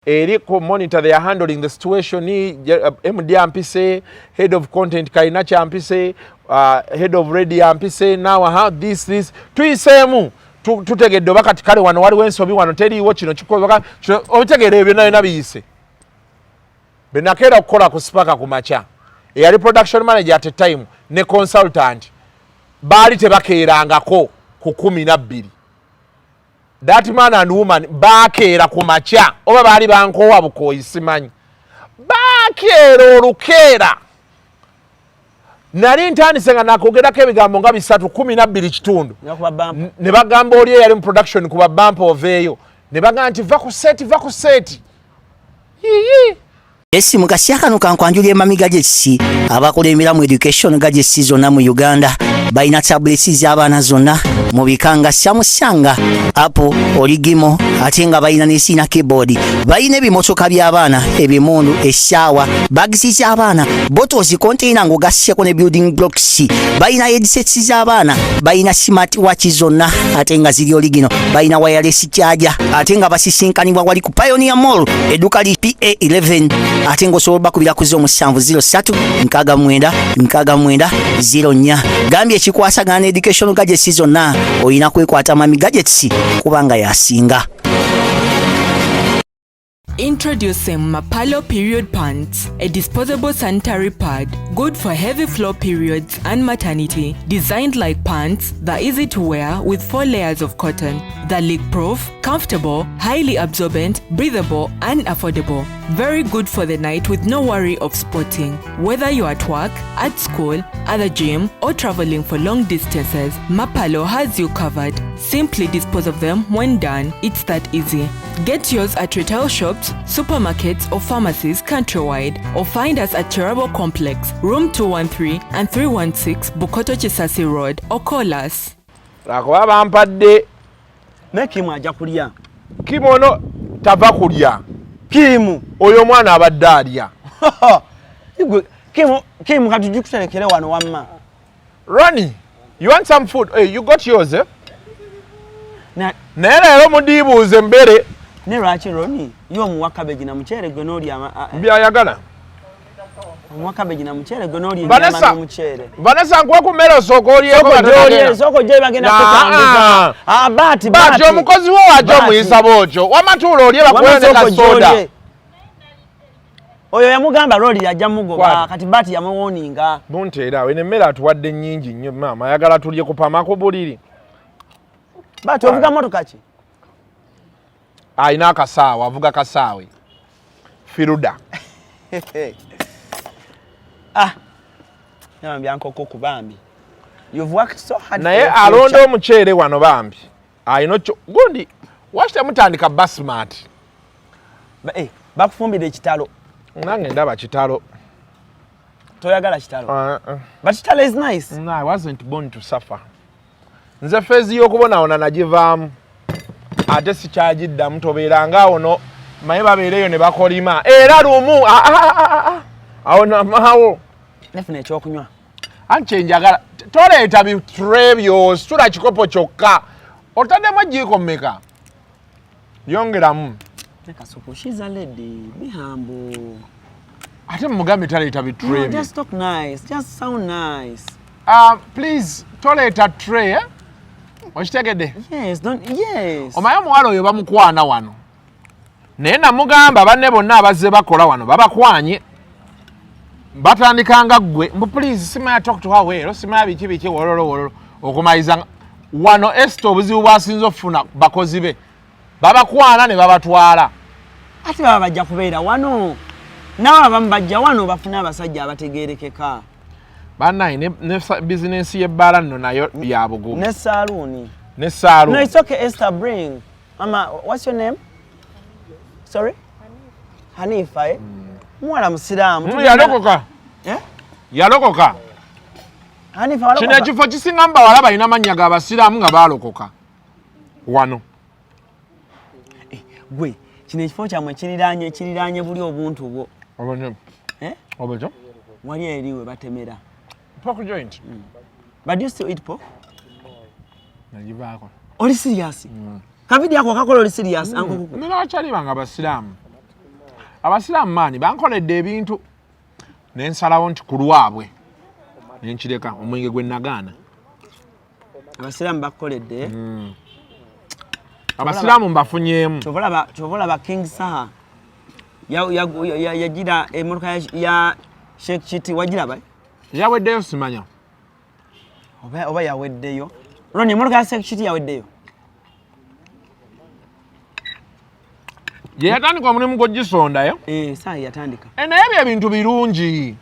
eri ko monitor they are handling the situation ni MD ampise, head of content kaina champise, head of radio ampise, now how this tuyisemu tutegedde bakati kale wano wali wensobi wano teriiwo kino kikoze obitegere ebyo nayo nabiyise benakera okukola ku spaka ku macha eyali production manager at a time ne consultant baali tebakeerangako ku 12. That man and woman bakeera ku macha oba baali bankowa bukoyi simanyi bakeera olukeera nali ntandise nga nakogerako ebigambo nga 312 kitundu ne bagamba oli eyali mu production kuba bampa oveeyo ne bagamba nti va ku seti esimu kasiakano kankwanjulye mami gadgets abakola emiramu education gadgets zonna mu Uganda bayina tablets z'abaana zonna mu bikanga Samsung, Apple, Origimo ate nga bayina n'esina keyboard, bayina ebimotoka by'abaana, ebimundu, essaawa, bags z'abaana, bottles container ng'ogasseko ne building blocks, bayina headsets z'abaana, bayina smart watch zonna ate nga ziri Origino, bayina wireless charger ate nga basisinkanibwa wali ku Pioneer Mall edduka li PA11 ate ng'osobola bakubira ku 0703-69-69-04 gambye ekikwasagana education gadgets zonna oyina kwekwata mami gadgets kubanga yasinga. Introducing Mapalo Period Pants, a disposable sanitary pad, good for heavy flow periods and maternity. Designed like pants, they're easy to wear with 4 layers of cotton. They're leak-proof, comfortable, highly absorbent, breathable, and affordable. Very good for the night with no worry of spotting. Whether you're at work, at school, at the gym, or traveling for long distances, Mapalo has you covered. Simply dispose of them when done. It's that easy. Get yours at retail shops, supermarkets, or pharmacies countrywide, or find us at Cherabo Complex, room 213 and 316 Bukoto Chisasi Road, or call us. Lakuba bampadde Kimu ajja kulya. Kimu ono tava kulya. Kimu oyo mwana abadde alya. Kimu katujikuterekere wano wamma. Ronnie, you want some food? Hey, you got yours, eh? Na leero mudiibuuze mbere. Ne lwaki Ronnie? Yo muwa cabbage na muchere gwe n'oli byayagala. Muwa cabbage na muchere gwe n'oli nyama na muchere. Vanessa nkwa ku mmere osooka olyeko soko gye bagenda kutambuza. Bati. Bati omukozi wo wajja omuyisa bwotyo. Wamatuula olye bakuwendeka soda. Oyo yamugamba Loli yajja mugoba kati Bati yamuwoninga. Bunteera we n'emmere atuwadde nnyingi nnyo maama ayagala tulye ku pamako buliri. Bati ovuga motoka ki? Ayina akasaawa avuga kasaawe. Firuda. Nyambya nkoko ku bambi. You've worked so hard. Naye alonda omuceere wano bambi. Ayino gundi washite mutandika basmart. Bakufumbira ekitalo. Nange ndaba kitalo. Toyagala kitalo. But kitalo is nice. No, I wasn't born to suffer. Nze fezi y'okubonaona nagivaamu. Ate sikyagiddamu tobeeranga ono maye babeereyo ne bakolima. Era lumu awo namaawo. Nefuna ekyokunywa. Anche njagala toleeta bitule byo sula kikopo kyokka. Otaddemu ejjiiko mmeka? Yongeramu. Kasuku, she's a lady. Be humble. Ate mugambe taleeta bitule. No, just talk nice. Just sound nice. Please toleeta tray, eh? Okitegedde? Yes, yes. Omaye omuwala oyo bamukwana wano. Naye namugamba banne bonna abazze bakola wano babakwanye. Batandikanga ggwe mbu please simaya talk to her weero simaya biki wololo okumayiza wano esto obuzibu bwasinze okufuna bakozi be babakwana ne babatwala ate baba bajja kubeera wano nawe abamu bajja wano bafuna abasajja abategeerekeka bannaye ne business y'ebbaala nno nayo ya bugumu ne saloon. No, it's okay. Esther, bring mama. What's your name? Sorry? Hanifa, eh? Mwala musiramu. Yalokoka. Eh? Yalokoka. Hanifa walokoka. Kino ekifo kisingamba wala balina mannya ga basiraamu nga balokoka. Wano. Gwe, kino ekifo kyamwe kiriranye buli obuntu bwo. Obonyo. Eh? Obonyo. Wali eriwe batemera. Pork joint. But do you still eat pork? Nagivaako. Oli serious? Kavidi yako kakola oli serious? Nina bachali banga basiraamu. abasiraamu maani bankoledde ebintu nensalawo nti ku lwabwe nenkireka omwenge gwe nagaana. Abasiraamu bakoledde abasiraamu mbafunyeemu. Chovolaba King Saha yagira emotoka ya Sheikh Chiti wagiraba yaweddeyo simanya oba yaweddeyo Ronnie emotoka ya Sheikh Chiti yaweddeyo ye yatandika omulimu gw'ogisondayo saa yatandika naye ebyo ebintu birungi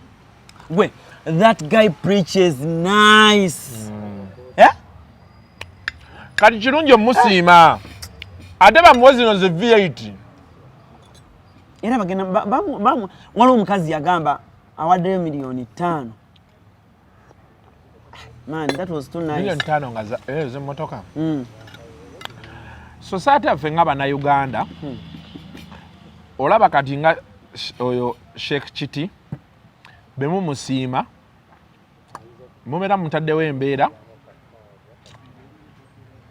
gwe that guy preaches nice kati kirungi omusiima ate bamuwe zino ze V8 era bagenda waliwo omukazi yagamba awaddeyo $5,000,000. Man, that was too nice. $5,000,000 nga z'emmotoka. Society yaffe ng'Abannayuganda olaba kati nga oyo Sheikh Chiti be mumusiima mubeera mutaddewo embeera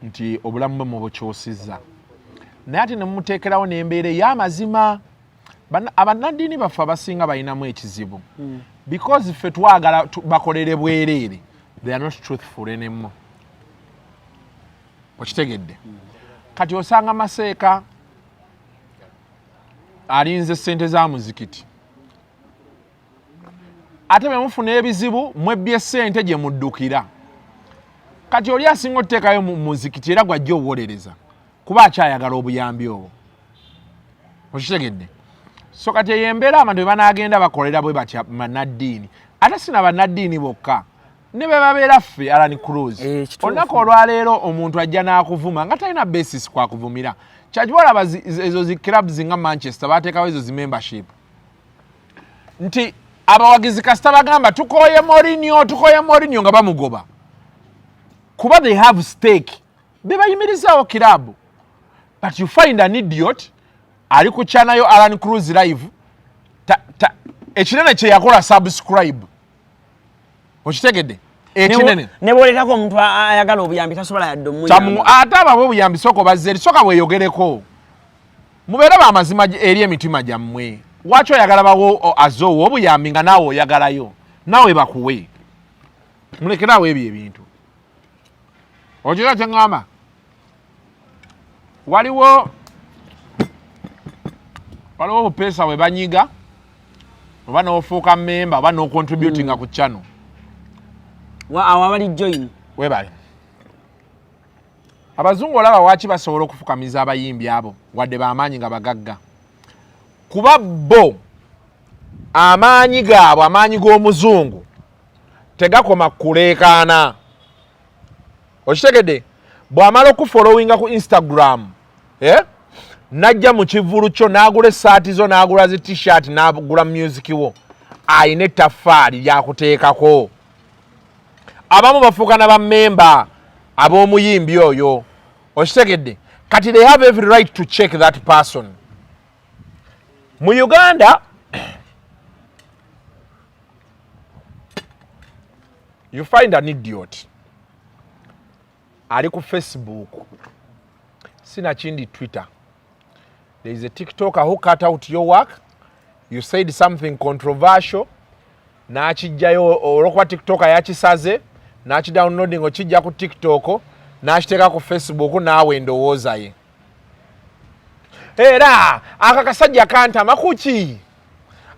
nti obulamu bwe mubukyusizza naye ate ne mumuteekerawo n'embeera ey'amazima. Abannaddiini baffe abasinga balinamu ekizibu because ffe twagala bakolere bwereere, they are not truthful anymore. Okitegedde kati osanga Maseeka alinze ssente za muzikiti ate bwe mufuna ebizibu mwebbye ssente gye muddukira. Kati oli asinga otuteekayo mu muzikiti era gwajja owolereza kuba akyayagala obuyambi obwo. Okitegedde so kati eyo embeera abantu bwe banaagenda bakolera bwe batya bannaddiini ate sina bannaddiini bokka ne be babeera ffe ALLANCRUZ. Olunaku olwaleero omuntu ajja n'akuvuma nga talina basis kwakuvumira. Kyakibola ezo zi clubs nga Manchester bateekawo ezo zi membership nti abawagizi kasita bagamba tukooye Mourinho nga bamugoba kuba they have stake be bayimirizaawo kirabu. But you find an idiot ali ku channel yo ALLANCRUZ live ekinene kye yakola subscribe. Okitegedde ekinene ne boletako omuntu ayagala obuyambi tasobola yadde omuyambi ate abo obuyambi soko bazeri soka weeyogereko mubeera b'amazima eri emitima gyammwe. Lwaki oyagala bawo azoowo obuyambi nga naawe oyagalayo naawe bakuwe mulekeraawo ebyo ebintu. Okiga kye ŋŋamba waliwo obupeesa bwe banyiga oba n'ofuuka memba oba n'ocontributinga ku channel awo abali join webale. Abazungu olaba waaki basobola okufukamiza abayimbi abo wadde b'amaanyi nga bagagga kuba bo amaanyi gaabwe amaanyi g'omuzungu tegakoma kuleekaana. Okitegedde bw'amala okufollowinga ku Instagram najja mu kivulu kyo n'agula essaati zo n'agula zi t-shirt n'agula music wo ayina ettaffaali lyakuteekako. Abamu bafuuka na bammemba ab'omuyimbi oyo. Okitegedde kati they have every right to check that person. Mu Uganda you find an idiot ali ku Facebook sinakindi Twitter. There is a TikToker who cut out your work. You said something controversial. N'akijjayo olwokuba TikToker yakisaze n'akidownloading okijja ku TikTok n'akiteeka ku Facebook naawe endowooza ye. Era akakasajja kantama kuki?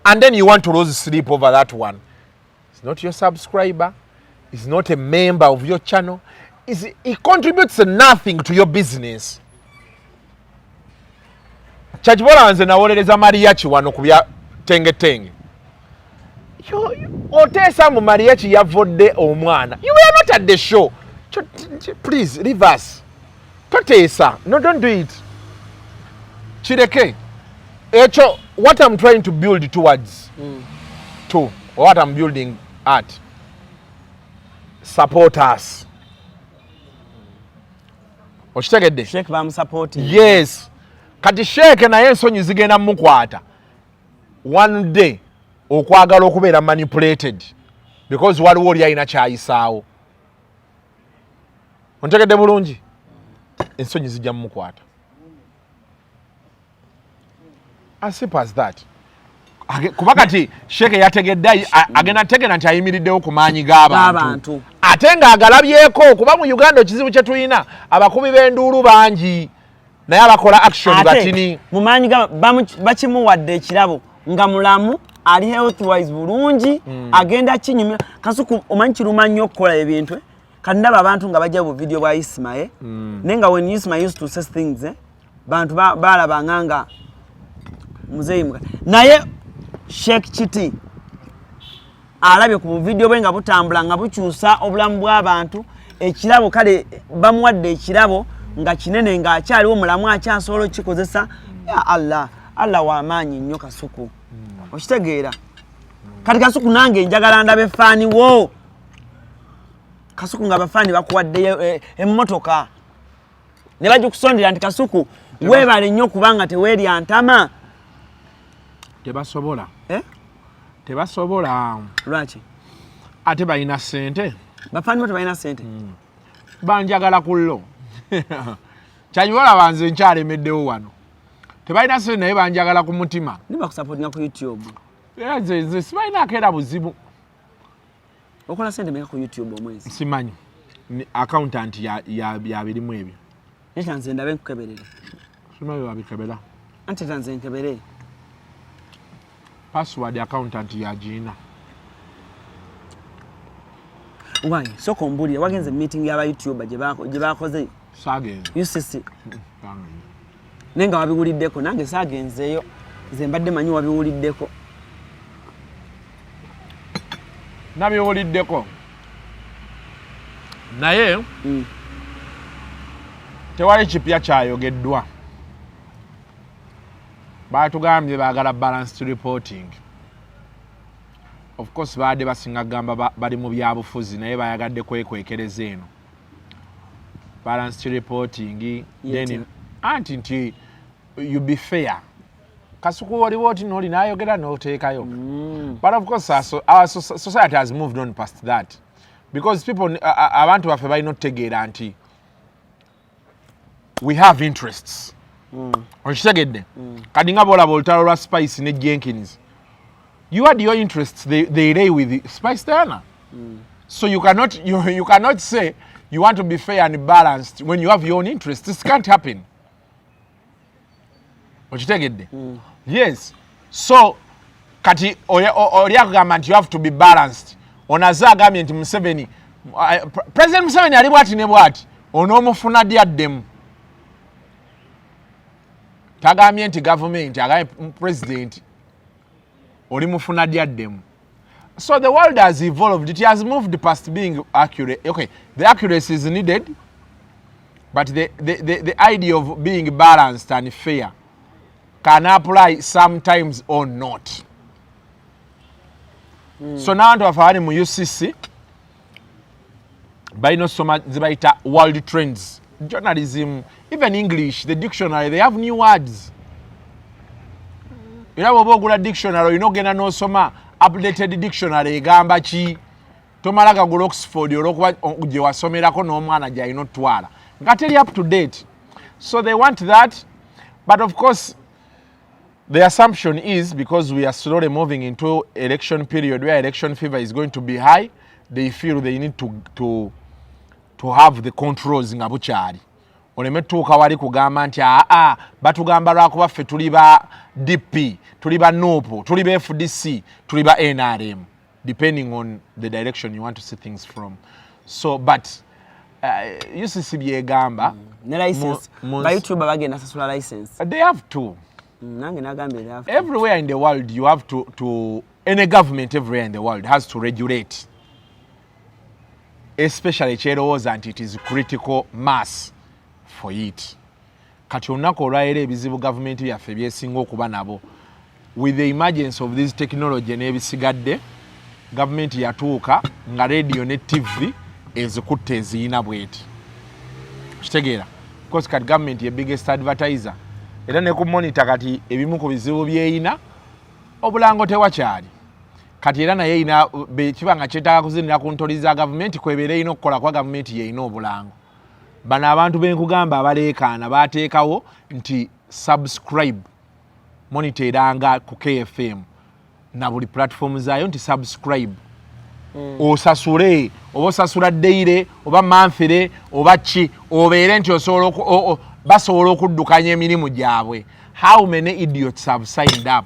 And then you want to lose sleep over that one. It's not your subscriber. It's not a member of your channel. He contributes nothing to your business. Kyakibola nze nawolereza Mariachi wano ku bya tengetenge. Oteesa mu Mariachi yavodde omwana. You were not at the show. Please, leave us. Toteesa. No, don't do it. Kireke. Echo, what I'm trying to build towards, or what I'm building at, support us. Okitegedde? Sheikh bamusupporting. Yes. Kati Sheikh naye ensonyi zigenda mukwata one day okwagala okubeera manipulated because waliwo oli alina kyayisaawo. Ontegedde bulungi? Ensonyi zijja mukwata. As simple as that. kuba kati Sheikh yategedde agenda tegena nti ayimiriddewo ku maanyi g'abantu ate ng'agalabyeko kuba mu Uganda ekizibu kye tulina abakubi b'enduulu bangi naye abakola action batini mu maanyi bakimuwadde ekirabo nga mulamu ali health wise bulungi agenda kinyumya Kasuku omanyi kiruma nnyo okukola ebintu kandi ndaba abantu nga bajja bu video bwa Ismail nenga when Ismail used to say things bantu balabanga nga muzeyimuka naye Sheikh Chiti alabye ku video bwe nga butambula nga bukyusa obulamu bw'abantu ekirabo kale bamuwadde ekirabo nga kinene nga akyaliwo mulamu akyasobola kikozesa ya Allah wa maanyi nnyo Kasuku okitegeera kati Kasuku nange njagala ndabe fani wo Kasuku nga bafani bakuwadde emmotoka ne bajukusondera nti Kasuku webale nnyo kubanga teweeri antama tebasobola tebasobola lwaki ate balina ssente bafani bote balina ssente banjagala kullo kyanyibola banze nkyalemeddewo wano tebalina ssente naye banjagala ku mutima nibakusupportinga ku YouTube nze sibalinaako era buzibu okola ssente meka ku YouTube omwezi simanyi accountant yabirimu ebyo nze ndabe nkukeberere simanyi wabikebera anti tanze nkebere password accountant yagina why soko mbuli wagenze meeting y'aba YouTuber gye bakoze sagenze UCC nenga wabiwuliddeko nange sagenzeyo nze mbadde manyi wabiwuliddeko nabiwuliddeko naye tewali kipya kyayogeddwa batugambye baagala balanced reporting of course baadde basinga gamba bali mu byabufuzi naye bayagadde kwekwekereza eno balanced reporting then anti nti you be fair Kasuku waliwo oti noli nayogera n'oteekayo but of course our society has moved on past that because people abantu baffe balina otutegeera nti we have interests okitegedde kadi nga boolaba olutalo lwa Spice ne Jenkins you had your interests they lay with Spice Diana so you cannot say you want to be fair and balanced when you have your own interests. This can't happen. Okitegedde yes so kati olyakugamba nti you have to be balanced onaze agambye nti Museveni President Museveni ali bwati ne bwati onoomufuna ddi addemu tagambye nti government agambye president oli mufuna ddi addemu so the world has evolved, it has moved past being accurate. Okay, the accuracy is needed but the idea of being balanced and fair can apply sometimes or not. So now to have mu UCC by no so much zibaita world trends, journalism, even English, the dictionary, they have new words. You know bogula dictionary, you know gena no soma updated dictionary egamba ki tomalaga go Oxford olokuba je wasomerako n'omwana ja ino twala ngateli up to date. So they want that, but of course the assumption is because we are slowly moving into election period where election fever is going to be high, they feel they need to have the controls nga bukyali olemetuuka wali kugamba nti batugamba lwakuba ffe tuli ba DP, tuli ba NOPO, tuli ba FDC, tuli ba NRM, depending on the direction you want to see things from. So but UCC byegamba ne license ba YouTube bagenda sasula license they have to. Nange nagambe they have to. Everywhere in the world you have to any government everywhere in the world has to regulate, especially kyerowooza nti it is critical mass for it. Kati olunaku olwaleero ebizibu gavumenti byaffe byesinga okuba nabo with the emergence of this technology n'ebisigadde gavumenti yatuuka nga radio ne TV ezikutte eziyina bweti kitegeera because kati gavumenti ye biggest advertiser era ne ku monitor kati ebimu ku bizibu byeyina obulango tewakyali kati era naye ina kiba nga kyetaaga kuzinira ku ntoli za gavumenti kwebeera erina okukola kwa gavumenti yeyina obulango. Bano abantu benkugamba abaleekaana baateekawo nti subscribe moniteranga ku KFM na buli platform zaayo nti subscribe osasule oba osasula daily oba monthly oba ki obeere nti basobola okuddukanya emirimu gyabwe. How many idiots have signed up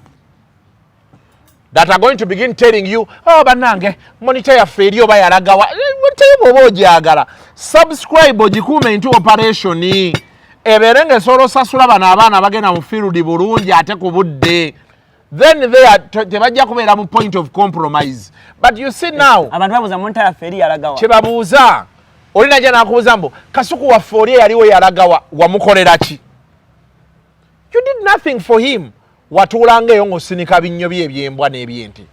that are going to begin telling you, oh banange monitor yaffe eri oba yalagawa monitor oba ogyagala subscribe ogikuume into operation ebeere ng'esobola osasula bano abaana bagenda mu field bulungi ate ku budde. Then tebajja kubeera mu point of compromise. But you see now abantu babuuza monitor yaffe eri yalagawa kyebabuuza oli najja n'akubuuza mbu Kasuku waffe oli yaliwo yalagawa wamukolera ki? You did nothing for him. Watuulanga eyo ng'osinika binnyo bye ebyembwa n'ebyente.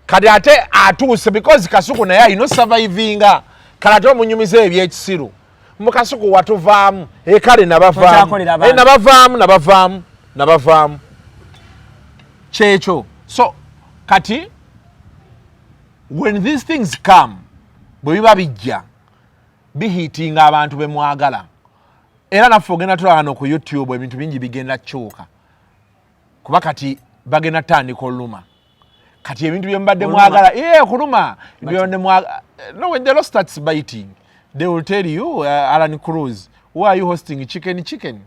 Kati ate atuuse because Kasuku naye alina survivinga kale ate omunyumiza ebyekisiru mu Kasuku watuvaamu kale nabavaamu kyekyo. So kati when these things come bwe biba bijja bihitinga abantu be mwagala era naffe ogenda tulaba ku YouTube ebintu bingi bigenda kyuka kuba kati bagenda tandika oluma kati ebintu bye mbadde mwagala kuluma no, when the law starts biting they will tell you ALLANCRUZ, why are you hosting chicken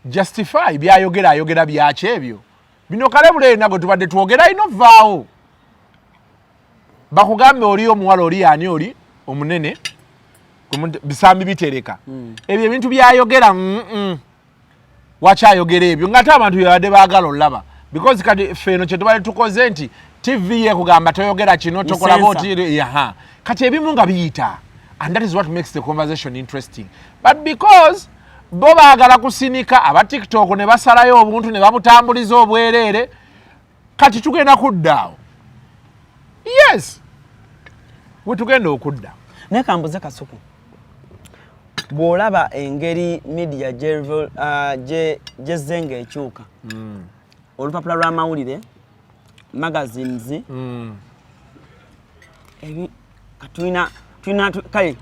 justify ayogera byaki ebyo bino kale bule nago tubadde twogera ino vaawo bakugambe oli omuwala oli ani oli omunene bisambi bitereka ebyo ebintu byayogera wakyayogera ebyo ngate abantu byabadde baagala olaba because kati feno kye tubadde tukoze nti TV ye kugamba toyogera kino tokola boti kati ebimu nga biyita and that is what makes the conversation interesting. But because bo baagala kusinika aba TikTok ne basalayo obuntu ne babutambuliza obwereere kati tugenda kuddaawo. Yes, we tugenda okudda. Ne kambuze Kasuku bw'olaba engeri media gyezzenga ekyuka olupapula lw'amawulire magazines ebi tulina kale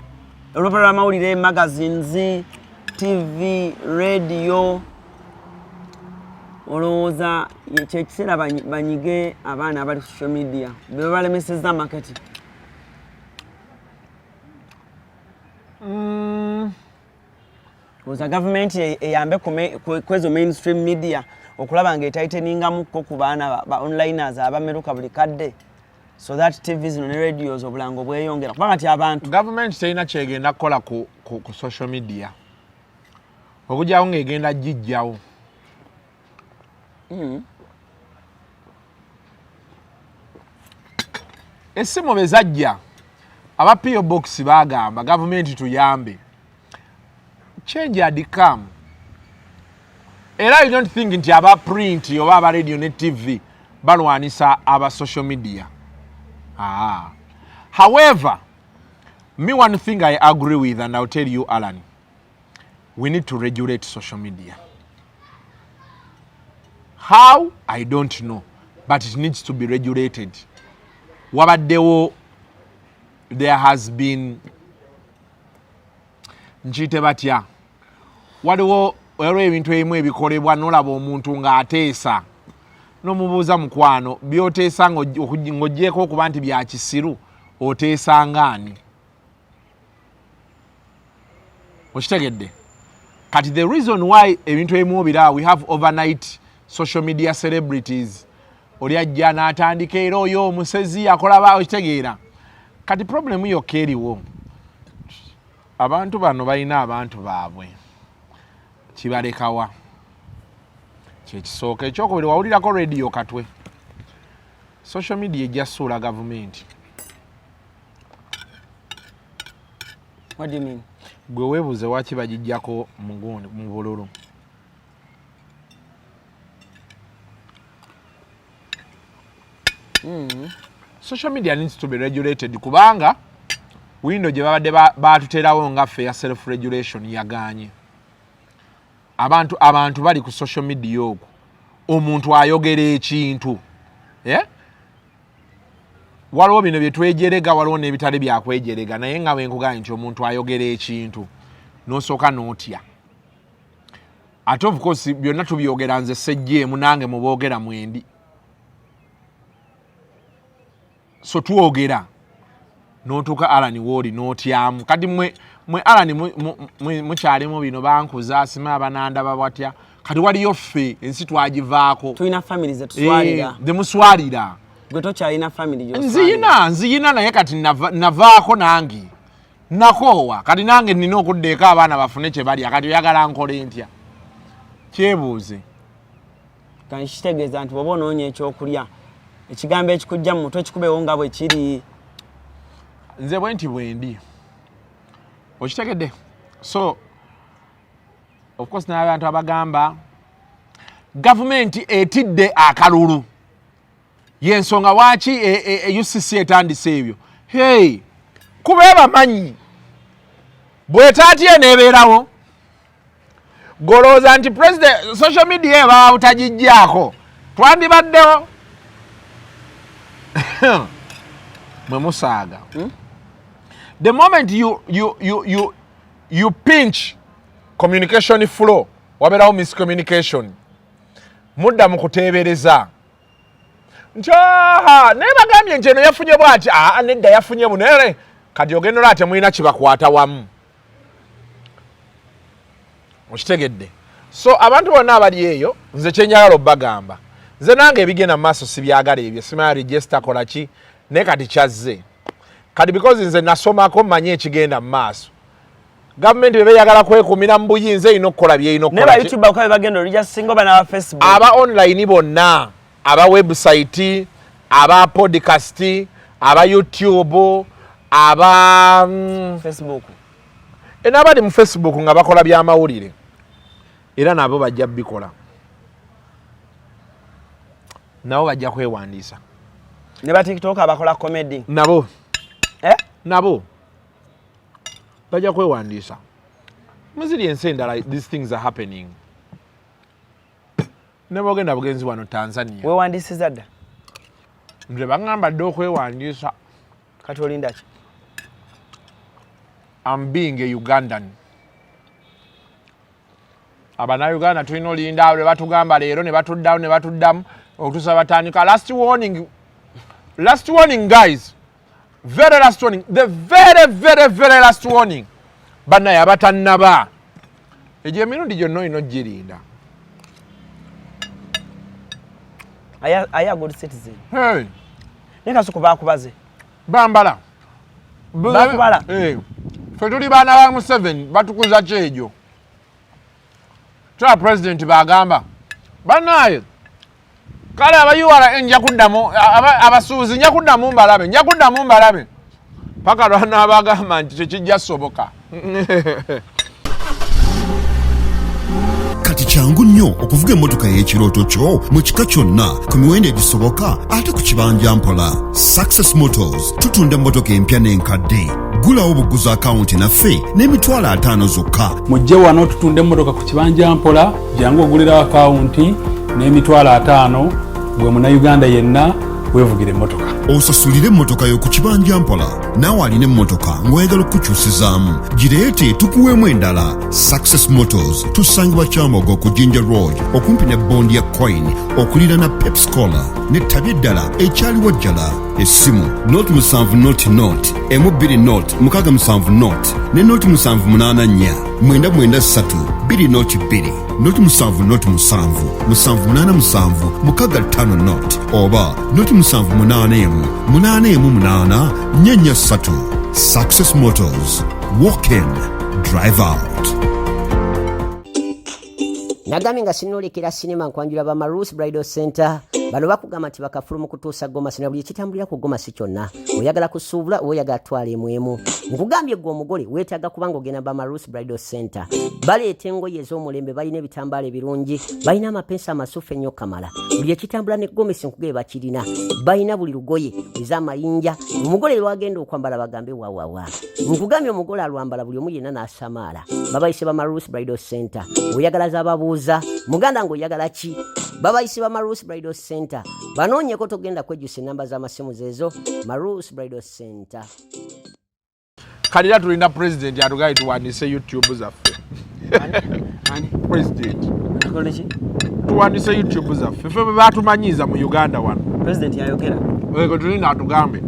olupapula lw'amawulire magazines TV, radio, olowooza kyekiseera banyige abaana abali social media be balemesezza market. Olowooza government eyambe kwezo mainstream media okulaba ng'etighteningamukko ku baana ba onliners abameruka buli kadde so that TV zino ne radios obulango bweyongera kubanga ti abantu government terina kyegenda kukola ku social media okujjawo ng'egenda gijjawo. Essimu be zajja aba PO box bagamba gavumenti tuyambe change had come era you don't think nti aba print oba aba radio ne TV balwanisa aba social media. However, me one thing I agree with and I'll tell you Alan, we need to regulate social media. How? I don't know, but it needs to be regulated. Wabaddewo, there has been njite batya waliwo ebintu ebimu ebikolebwa n'olaba omuntu ng'ateesa n'omubuuza mukwano by'oteesa ng'oggyeko okuba nti bya kisiru oteesa ngaani okitegedde. Kati the reason why ebintu ebimu obira we have overnight social media celebrities oli ajja n'atandika era oyo omusezi akola ba okitegeera. Kati problem yokka eriwo abantu bano balina abantu baabwe kibalekawa kyekisooka. Ekyokubiri wawulirako radio katwe social media ejja suula gavumenti. What do you mean? Gwe weebuuze waki bagijjako mu bululu. Social media needs to be regulated kubanga window gye babadde baatuterawo nga ffe ya self regulation yagaanye. Abantu bali ku social media okwo omuntu ayogera ekintu waliwo bino bye twejerega waliwo n'ebitali byakwejerega naye nga bwe nkugambye nti omuntu ayogera ekintu n'osooka n'otya. Ate of course byonna tubyogera nze sejjeemu nange muboogera mwendi so tuogera notuka Allan woli notyamu kati mwe Allan mukyalemu bino bankuza asima abananda babwatya kati waliyo ffe ensi twagivaako tulina family zetuswalira demuswalira gwe tokyalina family nziyina naye kati navaako nange nakowa kati nange nina okuddeeko abaana bafune kye balya kati oyagala nkole ntya kyebuuze kankitegeeza nti bwoba onoonya ekyokulya ekigambo ekikujja mu mutwe kikubeewo nga bwe kiri nze bwe nti bwendi okitegedde so of course n'abantu abagamba gavumenti etidde akalulu yensonga waaki UCC etandise ebyo hey kuba bamanyi bwetaatye nebeerawo golooza nti president social media ebaba butagijjaako twandibaddewo mwe musaaga the moment you pinch communication flow wabeerawo miscommunication mudda mu kuteebereza nti naye bagambye nti eno yafunye bwati nedda yafunye bunere kati ogenda olwa temulina kibakwata wamu okitegedde so abantu bonna abali eyo nze kyenjagala obbagamba nze nange ebigenda mu maaso sibyagala ebyo simanya register kola ki naye kati kyazze kati because nze nasomako mmanyi ekigenda mu maaso gavumenti bebeyagala kwekumira mu buyinza erina okukola byerina okukola aba online bonna aba website aba podcast aba YouTube aba Facebook n'abali mu Facebook nga bakola byamawulire era nabo bajja bikola nabo bajja kwewandiisa ne ba TikTok abakola comedy nabo nabo bajja kwewandiisa muziri ensi endala these things are happening ne bogenda bugenzi wano Tanzania wewandiisiza dda nze bagamba dde okwewandiisa kati olinda ki I'm being a Ugandan Abana-Uganda tulina olinda awo ne batugamba leero ne batuddawo ne batuddamu okutuusa batandika last warning guys very last warning the very last warning bannaye abatannaba egyo emirundi gyonna olina ogirinda Are you a good citizen? Hey. Ne Kasuku bakubaze. Bambala. Bakubala. Hey. Fe tuli baana ba Museveni batukuza kyejo. Twa president bagamba. Banaye. Kale abayuwala enja kuddamu abasuuzi nja kuddamu mbalabe. Paka lwana abagamba nti tekijja soboka. Kati kyangu nnyo okuvuga emmotoka y'ekirooto kyo mu kika kyonna ku miwendo egisoboka ate ku kibanja mpola. Success Motors tutunda emmotoka empya n'enkadde. Gulawo obuguzi akawunti naffe n'emitwalo 5 zokka. Mujje wano tutunda emmotoka ku kibanja mpola jangu ogulira akawunti n'emitwalo 5 gwe Munnayuganda yenna weevugire emmotoka. Osasulire emmotoka yo ku kibanja mpola naawe alina emmotoka ng'oyagala okukyusizaamu gireete tukuweemu endala. Success Motors tusangibwa Kyamogo ku Ginger Road okumpi ne bondi ya Coin okulira na Pepsi Cola n'ettabi eddala ekyaliwo jjala. Essimu noti 7 noti M2 noti 67 noti ne noti 784 993 2 noti 2 noti 7 noti 7 787 65 noti oba noti 781 8 8 Success Motors. Walk in, drive out. Nagambye nga sinolekera sinema nkwanjula ba CRUZ Bridal Center bano bakugamba nti bakafulumu kutuusa Goma sina buli ekitambulira ku Goma si kyonna oyagala kusuubula oyagala twala emwemu nkugambye gwe omugole weetaaga kubanga ogenda ba CRUZ Bridal Center baleeta engoye ez'omulembe balina ebitambaala ebirungi balina amapensa amasufu ennyo kamala buli ekitambula ne Gomesi nkugere bakirina balina buli lugoye ez'amayinja omugole lwagenda okwambala bagambe wawawa nkugambye omugole alwambala buli omu yenna n'asamaala babayise ba CRUZ Bridal Center oyagala z'ababuuza muganda ng'oyagala ki babayise ba CRUZ Bridal Center banoonyeko togenda kwejjusa enamba z'amasimu zeezo CRUZ Bridal Center. Kalira tulina president atugaye tuwandiise YouTube zaffe. Ani? President. Akolechi? tuwandise YouTube zaffe ffe bwe batumanyiza mu Uganda wano president yayogera ego tulina atugambe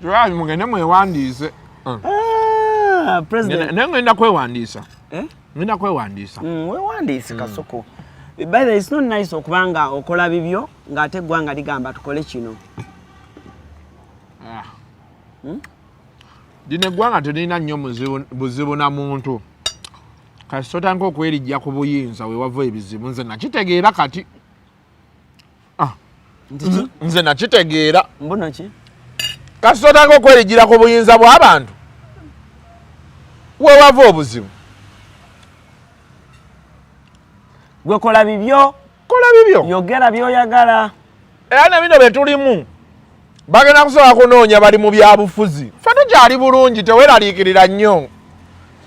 Tuwali mugende mwewandiise president ngenda kwewandiisa ngenda kwewandiisa wewandiise Kasuku. By the way, it's not nice okubanga okola bibyo ng'ate eggwanga ligamba tukole kino. Dino eggwanga terina nnyo buzibu na muntu kasi totandika okwerijja ku buyinza we wava ebizibu nze nakitegeera kati nze nakitegeera Mbona ki? kasi totandika okwerijjira ku buyinza bw'abantu we wava obuzibu Gwe kola bibyo yogera byoyagala era ne bino betulimu bagenda kusobola kunoonya bali mu byabufuzi ffe tukyali bulungi teweraliikirira nnyo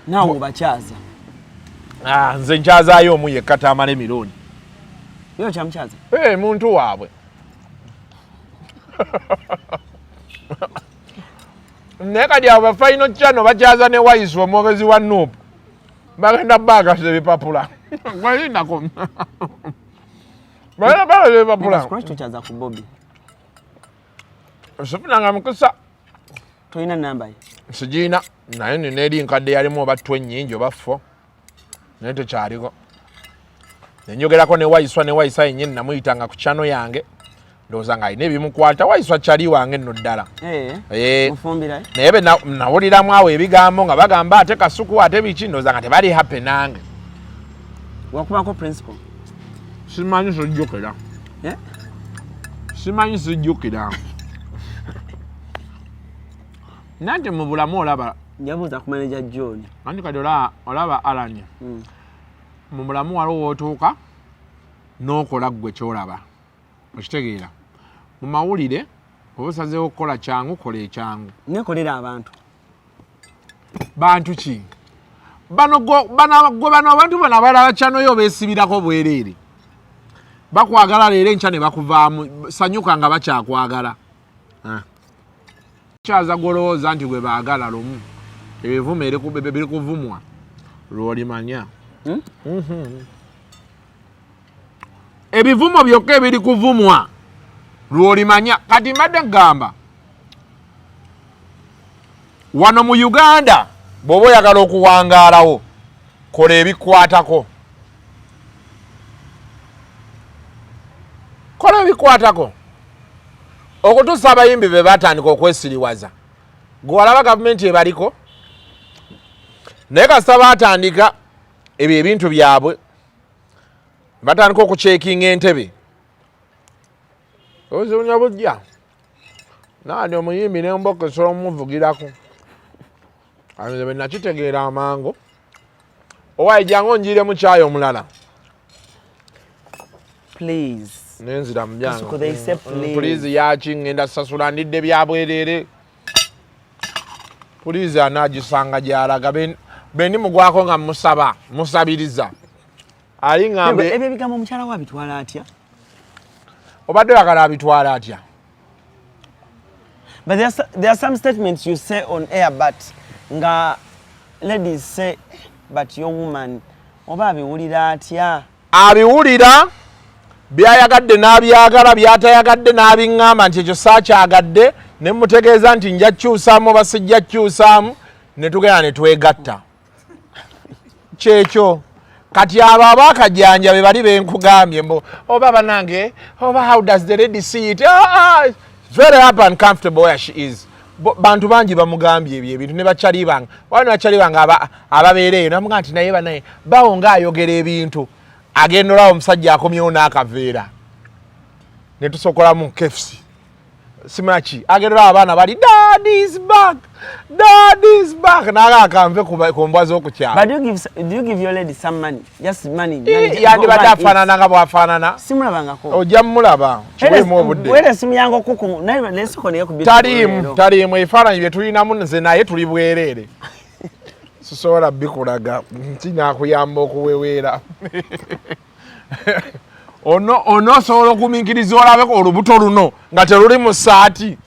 naawe obakyaza nze nkyazaayo omu yekka taamala emirundi yo kyamukyaza muntu waabwe naye kati abo bafaino kyano bakyaza ne wayisi omwogezi wa nuupu bagenda baagasa ebipapula gwalinako bagenda baagasa ebipapula tukyaza ku Bobby sifunanga mukisa tolina namba ye sigiina naye nina eri nkadde yalimu oba 2 ennyingi oba 4 naye tekyaliko nenyogerako ne wayiswa yennyini namuyitanga ku kyano yange ndowooza nga alina ebimukwata wayiswa kyali wange nno ddala naye be nawuliramu awo ebigambo nga bagamba ate Kasuku ate biki ndowooza nga tebali happy nange wakubako principal simanyi sijjukira simanyi sijjukira nanti mu bulamu olaba njabuuza ku manager John anti kati olaba Alan mu bulamu waliwo wootuuka n'okola ggwe kyolaba okitegeera mu mawulire oba osazeewo okukola kyangu kola ekyangu nekolera abantu bantu ki bano abantu bano abalaba kyanoyo beesibirako bwereere bakwagala leero enkya ne bakuvaamu sanyuka nga bakyakwagala kyaza golowooza nti bwe baagala lumu ebivumo biri kuvumwa lw'olimanya ebivumo byokka ebiri kuvumwa lw'olimanya kati mbadde gamba wano mu Uganda bw'oba oyagala okuwangaalawo kola ebikwatako okutuusa abayimbi be batandika okwesiriwaza gwe walaba gavumenti ebaliko naye kasita batandika ebyo ebintu byabwe batandika okucekinga entebe obuzibunya bujja nani omuyimbi nemboka esobola omuvugirako be nakitegeera amangu owayijjanga onjiire mu kyayi omulala nenzira mujanga puliizi yaki ngenda sasula ndidde byabwerere puliizi anagisanga gyalaga bendi mugwako nga musabiriza ali ngambe ebyo ebigambo omukyala wa bitwala atya obadde oyagala abitwala atya but there are some statements you say on air but nga ladies say but your woman oba abiwulira atya abiwulira byayagadde n'abyagala byatayagadde n'abiŋŋamba nti ekyo saakyagadde ne mutegeeza nti nja kukyusaamu oba sijja kukyusaamu ne tugenda ne twegatta kyekyo kati abo abaakajjanja be bali benkugambye mbo oba banange oba how does the lady see it very happy and comfortable where she is bantu bangi bamugambye ebyo ebintu ne bakyali bange waliwo bakyali bange ababeera eyo namugaa nti naye banaye bawo ng'ayogera ebintu agenda olaba omusajja akomyewo n'akaveera ne tusokolamu KFC simaki agenda olaba abaana bali daddy's back naga akanve ku mbwa z'okukyala. But do you give your lady some money? Just money. Yandibadde afaanana nga bw'afaanana. Simulabangako. Ojja mmulaba kiwemu obudde. Wera simu yangu kuku naye lesiko ne ku taliimu ebifaananyi bye tulinamu nze naye tuli bwereere. Sisobola bikulaga nti naakuyamba okuweweera. Ono osobola okuminkiriza olabeko olubuto luno nga teruli mu ssaati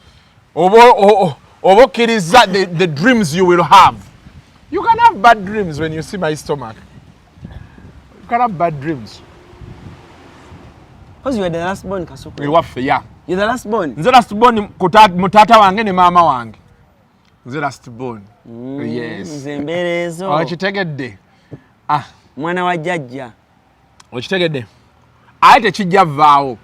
oba okkiriza the dreams you will have. You can have bad dreams when you see my stomach. Kala bad dreams. Because you were the last born, Kasuku. You waffe, yeah. You're the last born? Nze last born mutata wange ne mama wange. Nze last born. Yes. Nze mberezo. Okitegedde. Ah. Mwana wa jjajja. Okitegedde. Aye tekijja vaawo.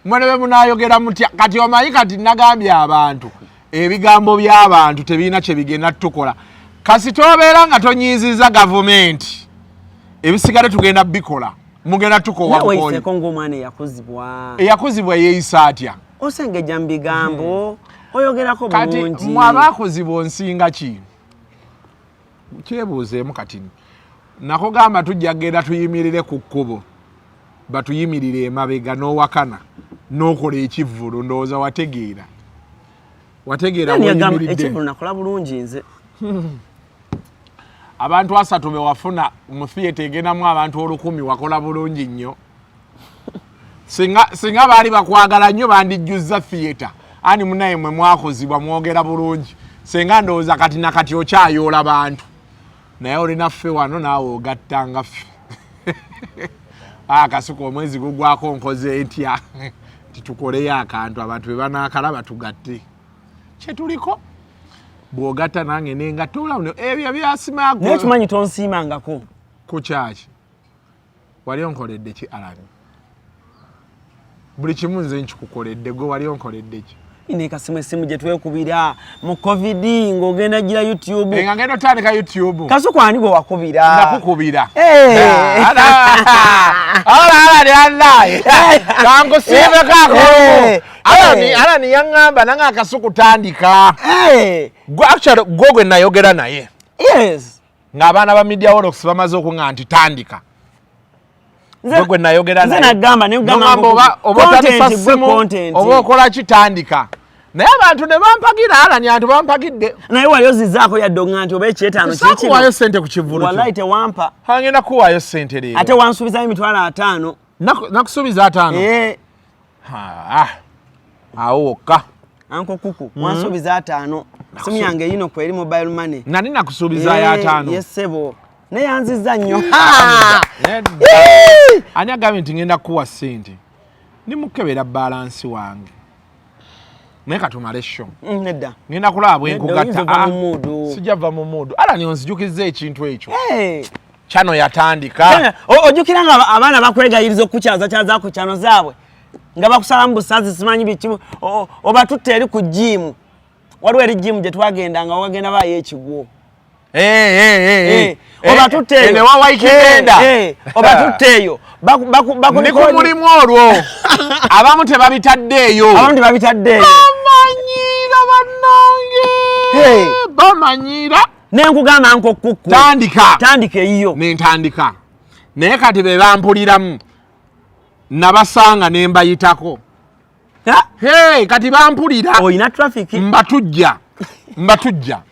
Mwana we munayogera mutya kati omanyi kati nagambye abantu. Ebigambo by'abantu tebirina kye bigenda tukola. Kasi tobeera nga tonyiiziza gavumenti. Ebisigale tugenda bikola. Mugenda tukowa mukoli. Nawe iseko ng'omwana eyakuzibwa. Eyakuzibwa yeeyisa atya? Osengejja mu bigambo. Oyogerako bulungi. Kati mwabakuzibwa nsinga ki? Kyebuuzeemu kati. Nakugamba tujja kgenda tuyimirire ku kkubo. Batuyimirire emabega n'owakana. N'okola ekivvulu ndowooza wategeera. Wategeera weyimiridde. Ekivvulu nakola bulungi nze. Abantu 3 be wafuna mu theatre egendamu abantu 100 wakola bulungi nnyo. Singa baali bakwagala nnyo bandijjuzza theatre. Ani munaye mwe mwakozibwa mwogera bulungi. Senga ndowooza kati nakati okyayoola bantu. Naye olina ffe wano naawe ogattanga ffe. Kasuku omwezi gugwako nkoze etya. Titukoleyo akantu abantu be banaakalaba tugatte. Kye tuliko. Bw'ogatta nange nengatta olawuno ebyo byasimaako. Naye kimanyi tonsiimangako. Ku kyaki? Wali onkoledde ki Alani? Buli kimu nze nkikukoledde gwe wali onkoledde ki? Ine kasimu esimu gye twekubira mu COVID ng'ogenda gira YouTube. Nga ngenda otandika YouTube. Kasuku ani gwe wakubira? Nakukubira. Ala kangusiibe kaako. Alani yaŋŋamba nange Akasuku tandika. Actually gwe nayogera naye. Yes. Ng'abaana ba Media Works bamaze okuŋŋa nti tandika. Gwe nayogera naye. Nze nagamba ne mugamba obatandisa simu oba okola kitandika. Naye abantu ne bampagira Alani abantu bampagidde. Naye wali ozizaako yadde oŋŋa nti oba ekyetaano kiki? Sakuwaayo ssente ku kivvulu kyo. Wallahi tewampa. Ngenda kuwaayo ssente leero. Ate wansuubizayo $5,000. Nakusuubiza 5? Awo wokka. Anko Kuku, wansuubiza 5. Simu yange yino kweri mobile money. Nani nakusuubiza ya 5? Yes sebo. Ne yanziza nnyo. Ani agambye nti ngenda kuwa ssente. Nimukebera balansi wange. Naye katumale sho. Nedda. Ngenda kulaba bwenkugatta. Sijja va mu muudu. Alani onzijukizza ekintu ekyo. Chano yatandika. Ojjukira nga abaana bakwegayiriza okukyaza ku chano zaabwe. Nga bakusala mu busazi simanyi bikimu. Obatutte eri ku gym. Waliwo eri gym gye twagenda nga wagenda bayo ekigwo. Obatutte ne wawaikigenda. Obatutte ni ku mulimu olwo. Abamu tebabitaddeeyo. Bamanyira bannange. Bamanyira. Nenkugamba Anko Kuku. Tandika eyo. Nentandika. Naye kati be bampuliramu. Nabasanga ne mbayitako. Kati bampulira. Oyina traffic. Mbatujja. Mbatujja.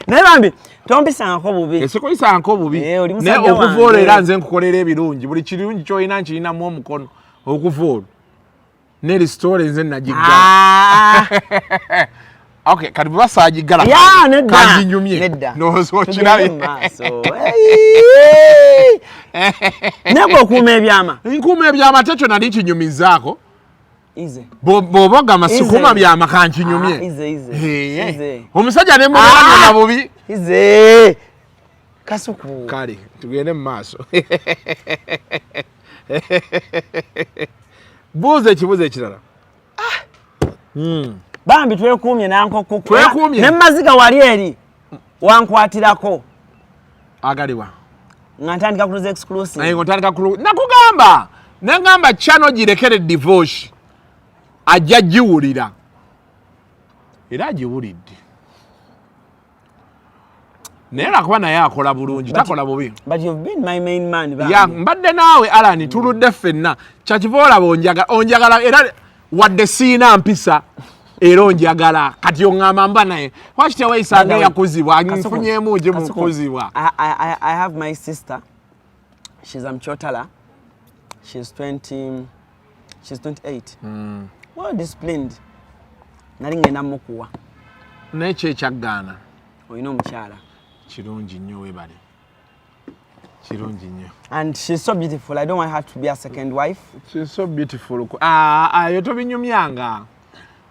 Naye bambi tompisangako bubi. Esikoyisangako bubi. Naye okuvoola era nze nkukolera ebirungi. Buli kirungi ky'olina nkirinamu omukono. Okuvoola. Neri story nze nagiggala. Okay, kati bwe basaagigala. Kanjinyumye. Noozo kirabye. Nego okuuma ebyama. Nkuuma ebyama tekyo nali kinyumizaako. Bw'oba ogamba sikuuma byama kankinyumye. Omusajja ne mubona na bubi. Kasuku. Kale, tugende mu maaso. Buuza ekibuuzo ekirala. Bambi twekuumye n'Anko Kuku. Twekuumye. Ne maziga wali eri wankwatirako. Agaliwa. Nga ntandika CRUZ exclusive. Naye ngotandika CRUZ. Nakugamba. Nengamba channel girekere divorce. Ajja giwulira. Era giwulidde. Naye lwakuba naye akola bulungi takola bubi. But you've been my main man. Ya mbadde naawe Alani tuludde ffenna. Kyakiva olaba onjagala era wadde siina mpisa. Era onjagala kati oŋŋamba mba naye. Lwaki tewayisanga yakuzibwa nfunyeemu gye mu kuzibwa. I have my sister. She's Mchotala. She's 28. Well disciplined. Nali ngenda mukuwa. Naye kyekyaggaana. Oyina omukyala. Kirungi nnyo weebale. kirungi nnyo. And she's so beautiful. I don't want her to be a second wife. She's so beautiful. Yo tobinyumyanga.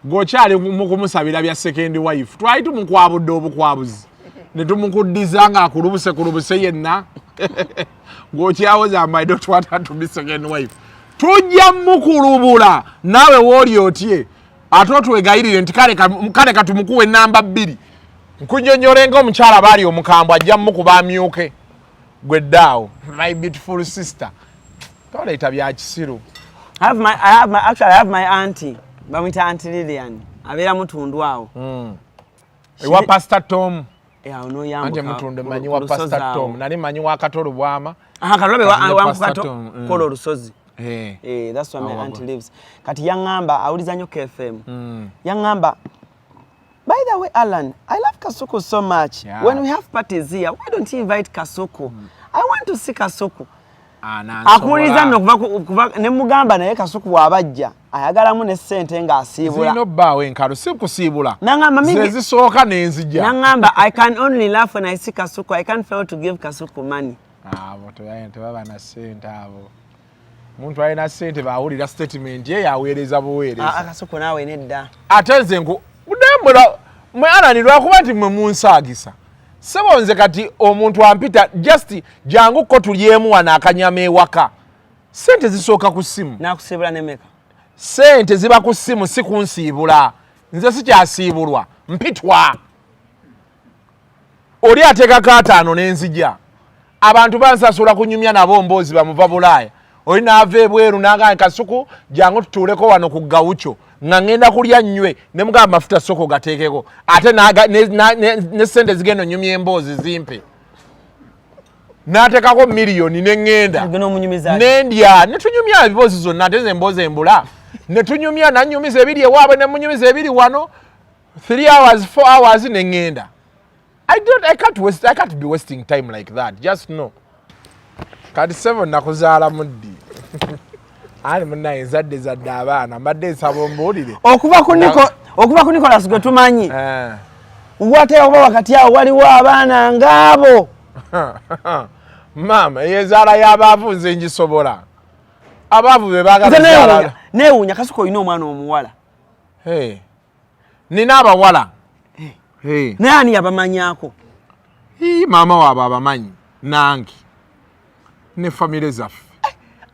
Gokyali mu kumusabira bya second wife. Twali tumukwabudde obukwabuzi. Ne tumukuddizanga akulubuse yenna. Gokyawoza I don't want her to be second wife. Tujja mukulubula nawe woli otye. Ate twegayirire nti kale katumukuwe namba 2. Nkunyonyolenga omukyala bali omukambwe ajja mukuba amyuke. Gweddaawo, my beautiful sister. Toleeta bya kisiru. I have my auntie. Bamwita Auntie Lilian. Abeera mutundu awo. Ewa Pastor Tom. No yambo. Anje mutundu manyi wa Pastor Tom. Nali manyi wa Katolo bwama. Katolo wa Kolo Lusozi. Eh. That's where my auntie lives. Kati yangamba awuliza nyo KFM. Yangamba, by the way, Alan, I love Kasuku so much. Yeah. When we have parties here, why don't you invite Kasuku? I want to see Kasuku. Akuliza kuva ne mugamba naye Kasuku wabajja ayagalamu ne sente nga asibula. Zino bawe nkalo si kusibula. Nangamba mingi zisooka nenzija. Nangamba I can only laugh when I see Kasuku. I can't fail to give Kasuku money. Boto yayente baba na sente abo. Muntu ayina sente bawulira statement ye yaweereza buweereza. Kasuku nawe nedda. Atenze nku udembula mwe alanirwa kuba nti mwe munsaagisa. Sebonze kati omuntu ampita just jangu ko tulyemu wana akanyama ewaka. Sente zisooka ku ssimu. Nakusibula nemeka. Sente ziba ku ssimu si kunsiibula. Nze sikyasiibulwa. Mpitwa. Oli ateeka kaataano n'enzija. Abantu bansasula kunyumya nabo mboozi bamuva Bulaaya. Oli naava ebweru n'agamba Kasuku jangu tutuuleko wano ku Gawucho. Nga ngenda kulya nnywe ne mugamba mafuta soko gateekeko ate ne sente zigenda nyumya emboozi zimpe n'ateekako miliyoni ne ngenda n'endya ne tunyumya ebiboozi zonna ate ze emboozi embula ne tunyumya nanyumiza ebiri ewaabwe ne munyumiza ebiri wano 3 hours 4 hours ne ngenda. I can't be wasting time like that. Just no. Kati 7 nakuzaala muddi. Ali munaye zadde abaana mbadde nsaba mbuulire okuva ku Nicholas gwe tumanyi wate oba wakati awo waliwo abaana ng'abo maama eyezaala y'abaavu nze ngisobola abaavu be baagala neewuunya Kasuku olina omwana omuwala nina abawala naye ani yabamanyaako maama waabwe abamanyi nange ne famire zaffe.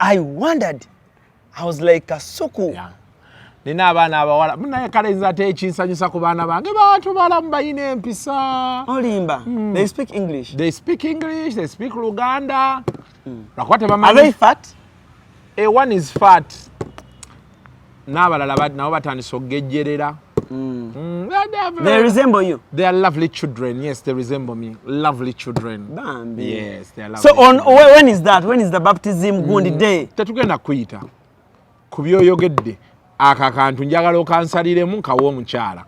I wondered. I was like Kasuku. Yeah. Nina abaana abawala munaye kale nze ate ekinsanyusa ku baana bange bantu balamu bayina empisa. Olimba. They speak English. They speak English. They speak Luganda. Are they fat? One is fat. N'abalala nabo batandise okugejjerera. They resemble you. They are lovely children. Yes, they resemble me. Lovely children. Bambi. Yes, they are lovely. So when is that? When is the baptism gundi day? Tetugenda kuyita. Kubyoyogedde akakantu njagala okansaliremu nkawo omukyala.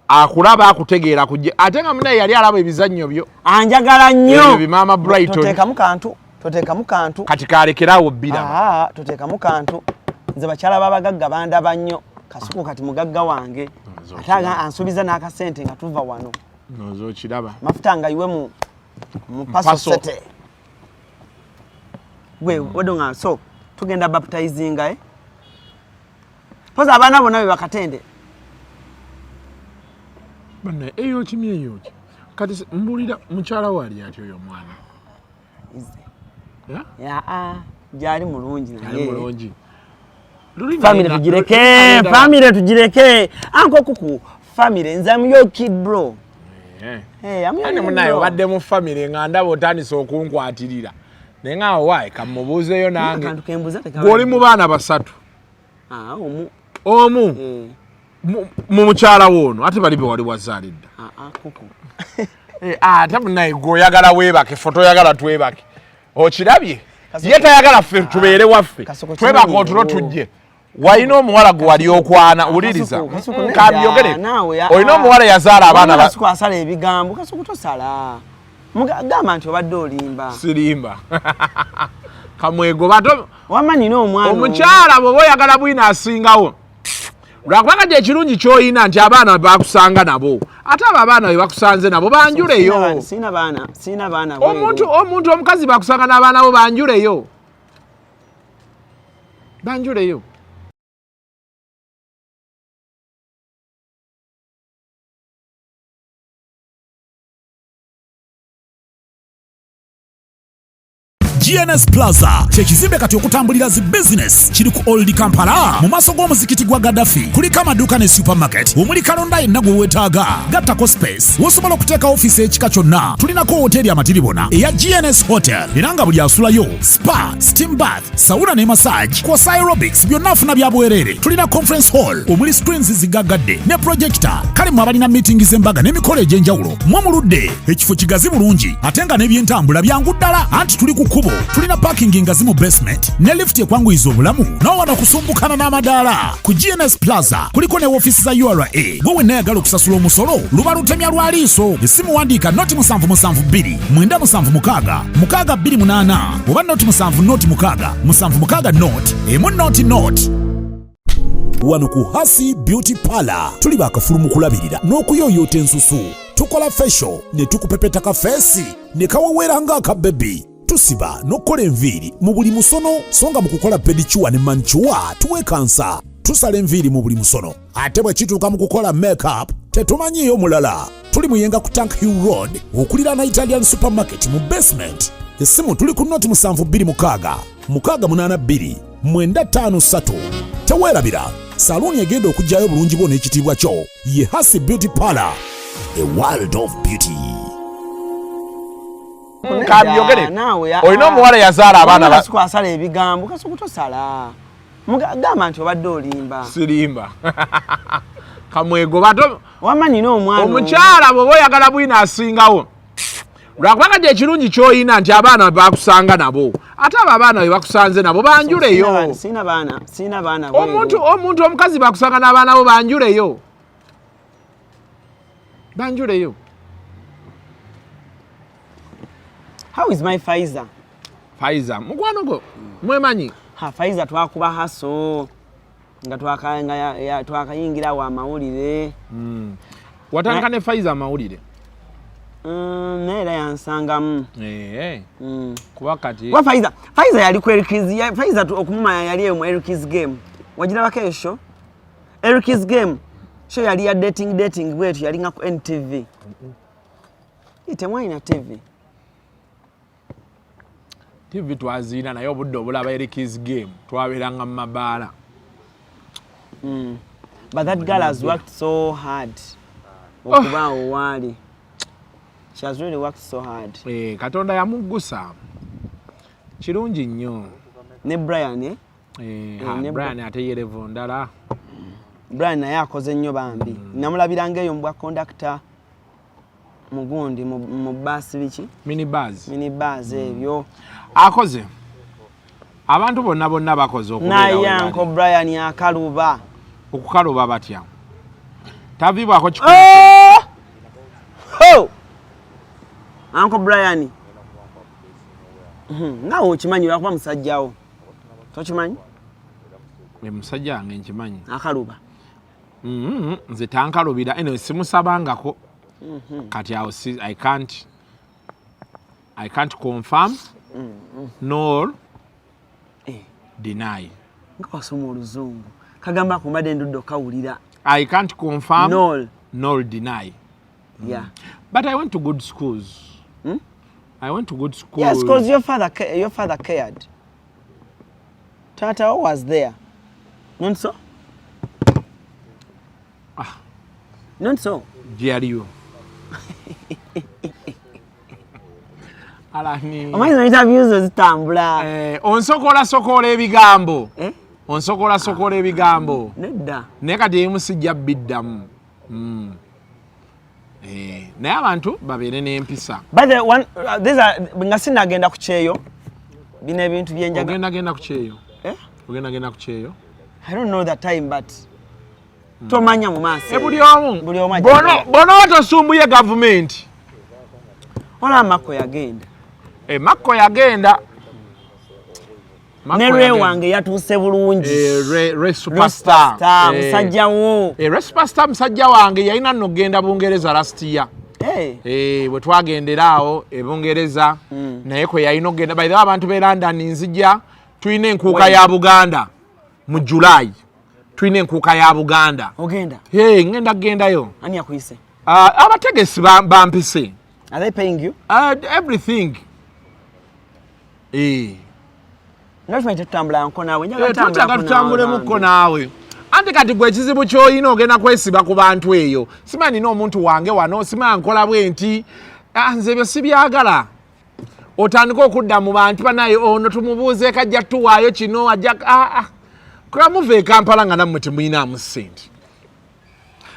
Akulaba akutegeera kujje. Ate nga munaye yali alaba ebizannyo byo. Anjagala nnyo. Bimama Brighton. Toteekamu kantu. Kati kalekeraawo bbira. Toteekamu kantu. Nze bakyala babagagga bandaba nnyo. Kasuku kati mugagga wange. Ate ansuubiza n'akasente nga tuva wano. Nozo kiraba. Mafuta nga iwe mu paso sete. Wedonga so tugenda baptizing Poza abaana bonna be bakatende. Bana eyo kimye eyo. Kati mbulira mukyala wali ati oyo mwana. Jali mulungi naye. Jali mulungi. Family tujireke. Anko kuku family nzamu yo kid bro. Ani munaye obadde mu family nga ndaba otandise okunkwatirira. Nenga why kamubuzeyo nange. Goli mu baana basatu. Omu. Mu mukyala wono ate bali be wali wazaalidde. Kuku. Ate munaye goyagala weebake foto yagala twebake. Okirabye? Ye tayagala ffe tubeere waffe. Twebake otulo tujje. Wayina omuwala gwe wali okwana uliriza. Kabyogere. Olina omuwala yazaala abaana Kasuku asala ebigambo. Kasuku tosala. Mugamba nti obadde olimba. Sirimba. Kamwego bato wamanyi n'omwana omukyala bwe oyagala bwina asingawo. Lwakubanga gye ekirungi ky'oyina nti abaana bakusanga nabo ate abo abaana be bakusanze nabo banjuleyo. Sina baana. Omuntu omukazi bakusanga n'abaana bo banjuleyo. Banjuleyo. GNS Plaza kyekizimbe kati okutambulira zi business kiri ku Old Kampala mu maaso g'omuzikiti gwa Gaddafi kuliko amaduuka ne supermarket omuli kalonda yenna gwe weetaaga gattako space wosobola okuteeka ofiisi ekika kyonna tulinako hoteri amatiribona eya GNS Hotel era nga buli asulayo spa steam bath sauna ne massage kwosa aerobics byonna afuna bya bwereere tulina conference hall omuli screens zigaggadde ne projector kale mu abalina meeting z'embaga n'emikolo egy'enjawulo mwamuludde ekifo kigazi bulungi ate nga n'ebyentambula byangu ddala anti tuli ku kkubo tulina parking ngazi mu basement ne lift ekwanguyiza obulamu n'owano kusumbukana n'amadaala ku GNS Plaza kuliko ne ofiisi za URA gwe wenna ayagala okusasula omusolo luba lutemya lwa liiso essimu wandiika noti 772 976 628 oba noti 7 noti 6 7 noti emu noti wano ku Hasi Beauty Parlor tuli bakafulu mu kulabirira n'okuyooyoota ensusu tukola facial ne tukupepeta ka feesi ne kawewera ng'akabebi tusiba n'okukola enviiri mu buli musono songa mu kukola pedicure ne manicure tuwekansa tusala enviiri mu buli musono ate bwe kituuka mu kukola makeup tetumanyiyo mulala tuli muyenga ku Tank Hill Road okulira na Italian supermarket mu basement essimu tuli ku noti 726 682 953 teweerabira saluuni egenda okujjayo bulungi bwo n'ekitiibwa kyo ye Hasi Beauty Parlor a world of beauty. Kabyogere olina omuwala yazaala abaana basikwasala ebigambo Kasuku tosala gamba nti obadde olimba sirimba kamwego bato wamanyi n'omwana omukyala bw'oba oyagala bwina asingawo lwakubanga gye ekirungi ky'oyina nti abaana bakusanga nabo ate abo abaana be bakusanze nabo banjuleyo. Sina baana omuntu omukazi bakusanga n'abaana bo banjuleyo. How is my Faiza? Faiza mukwano go mwemanyi Faiza twakuba haso nga twakayingira wa mawulire watanga ne Faiza mawulire neera yansangamu kuba kati wa Faiza yali ku LKZ Faiza okumumanya yali mu LKZ game wagirabako esho LKZ game sho yali ya dating bwetu yali nga ku NTV itemwanyina TV twaziina naye obudde obulaba LKZ game twabeeranga mu mabaala. But that girl has worked so hard okuba owali. She has really worked so hard. Katonda yamuggusa kirungi nnyo ne Brian Brian ate yerevo ndala Brian naye akoze nnyo bambi namulabiranga eyo mbwa conductor mugundi mu basi biki minibus ebyo akoze abantu bonna bakoze okubeera naye Uncle Brian akaluba okukaluba batya tavibwako kikulu Uncle Brian ngawo okimanyi lwakuba musajjawo tokimanyi musajja wange nkimanyi akaluba nze tankalubira eno simusabangako kati awo I can't confirm nor deny. Ngakasoma oluzungu kagamba kumbadde nduddo kawulira. I can't confirm nor deny. Yeah. But I went to good schools. I went to good schools. Yes, because your father cared. Tata was there. Not so? Not so. GRU. Alani. Omanyi interviews zitambula. Onsokola ebigambo. Onsokola ebigambo. Nedda. Ne kati musijja biddamu. Naye abantu babeere n'empisa. But the one these are ngasina agenda ku kyeyo. Bino ebintu byenjaga. Ogenda ku kyeyo. Ogenda ku kyeyo. I don't know that time but tomanya mu maaso. Buli omu. Bono watosumbuye government. Ola Mako yagenda. Mako yagenda. ne wange yatuuse bulungi re superstar musajja wo re superstar musajja wange yalina nno genda Bungereza last year bwe twagendera awo e Bungereza naye kwe yalina ogenda by the way abantu be London nzija tulina enkuuka ya Buganda mu July tulina enkuuka ya Buganda ogenda ngenda gendayo ani yakuyise abategesi bampise are they paying you everything Ngashima tutambula nko nawe njagala tutambulemu naawe anti kati gwe ekizibu ky'olina ogenda kwesiba ku bantu eyo simanyi n'omuntu wange wano simanyi nkola bwenti nze ebyo sibyagala otandika okudda mu bantu banaye ono tumubuuze kajja tuwaayo kino ajja kulamuva e Kampala nga nammwe temuyinaamu ssente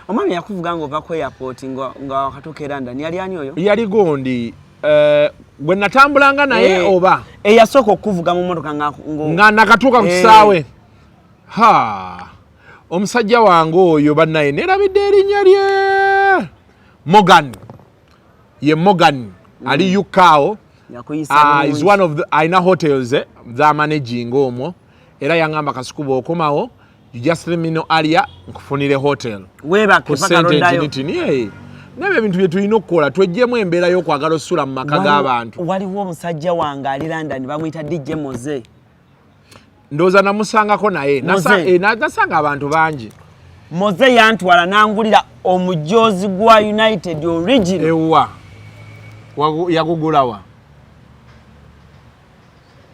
omwami yakuvuga ng'ova ku airport nga wakatuuka era ndani yali ani oyo yali gondi gwe natambulanga naye oba eyasooka okuvuga mu mmotoka nga nakatuuka ku kisaawe omusajja wange oyo bannaye nerabidde erinnya lye Morgan ali Yukao is one of the aina hotels za managing omwo era yangamba Kasuku bw'okomawo you just let me know area nkufunire hotel webake paka rondayo nebe ebintu bye tulina okukola twejjemu embeera y'okwagala ossula mu maka g'abantu waliwo omusajja wange ali London bamuyita DJ Moze ndowooza namusangako naye nasanga abantu bangi Moze yantwala nangulira omujoozi gwa United original ewa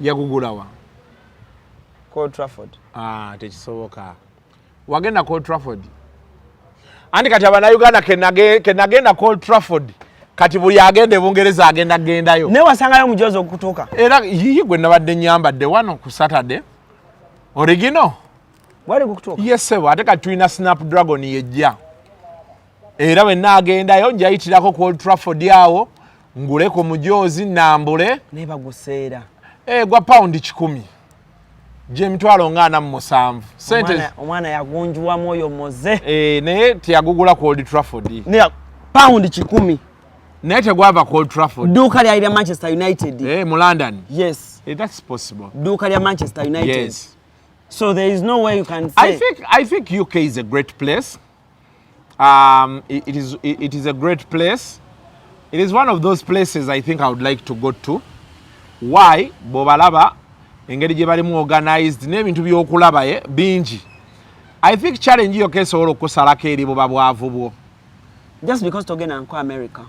yagugulawa Old Trafford tekisoboka wagenda Old Trafford andi kati abannayuganda kenagenda Old Trafford kati buli agenda Bungereza agendayo ne wasangayo omujoozi okutuuka era gwe nabadde nyambadde wano ku Saturday original wali kutuuka yes ate kati tulina Snapdragon yejja era bwe naagendayo njayitirako ku Old Trafford awo nguleko mujoozi nambule ne baguseera gwa pound 10 Jemitwalo ngana mu 7 sente omwana yagunjuwa moyo Moze naye tiyagugula ku Old Trafford ne pound 10 naye tegwava ku Old Trafford duuka lya Manchester United mu London yes that's possible duuka lya Manchester United yes so there is no way you can say I think UK is a great place it is a great place it is one of those places I think I would like to go to why bobalaba engeri gye balimu organized n'ebintu by'okulaba bingi I think challenge yo kesobola okusalako eri buba bwavu bwo just because togenda nko America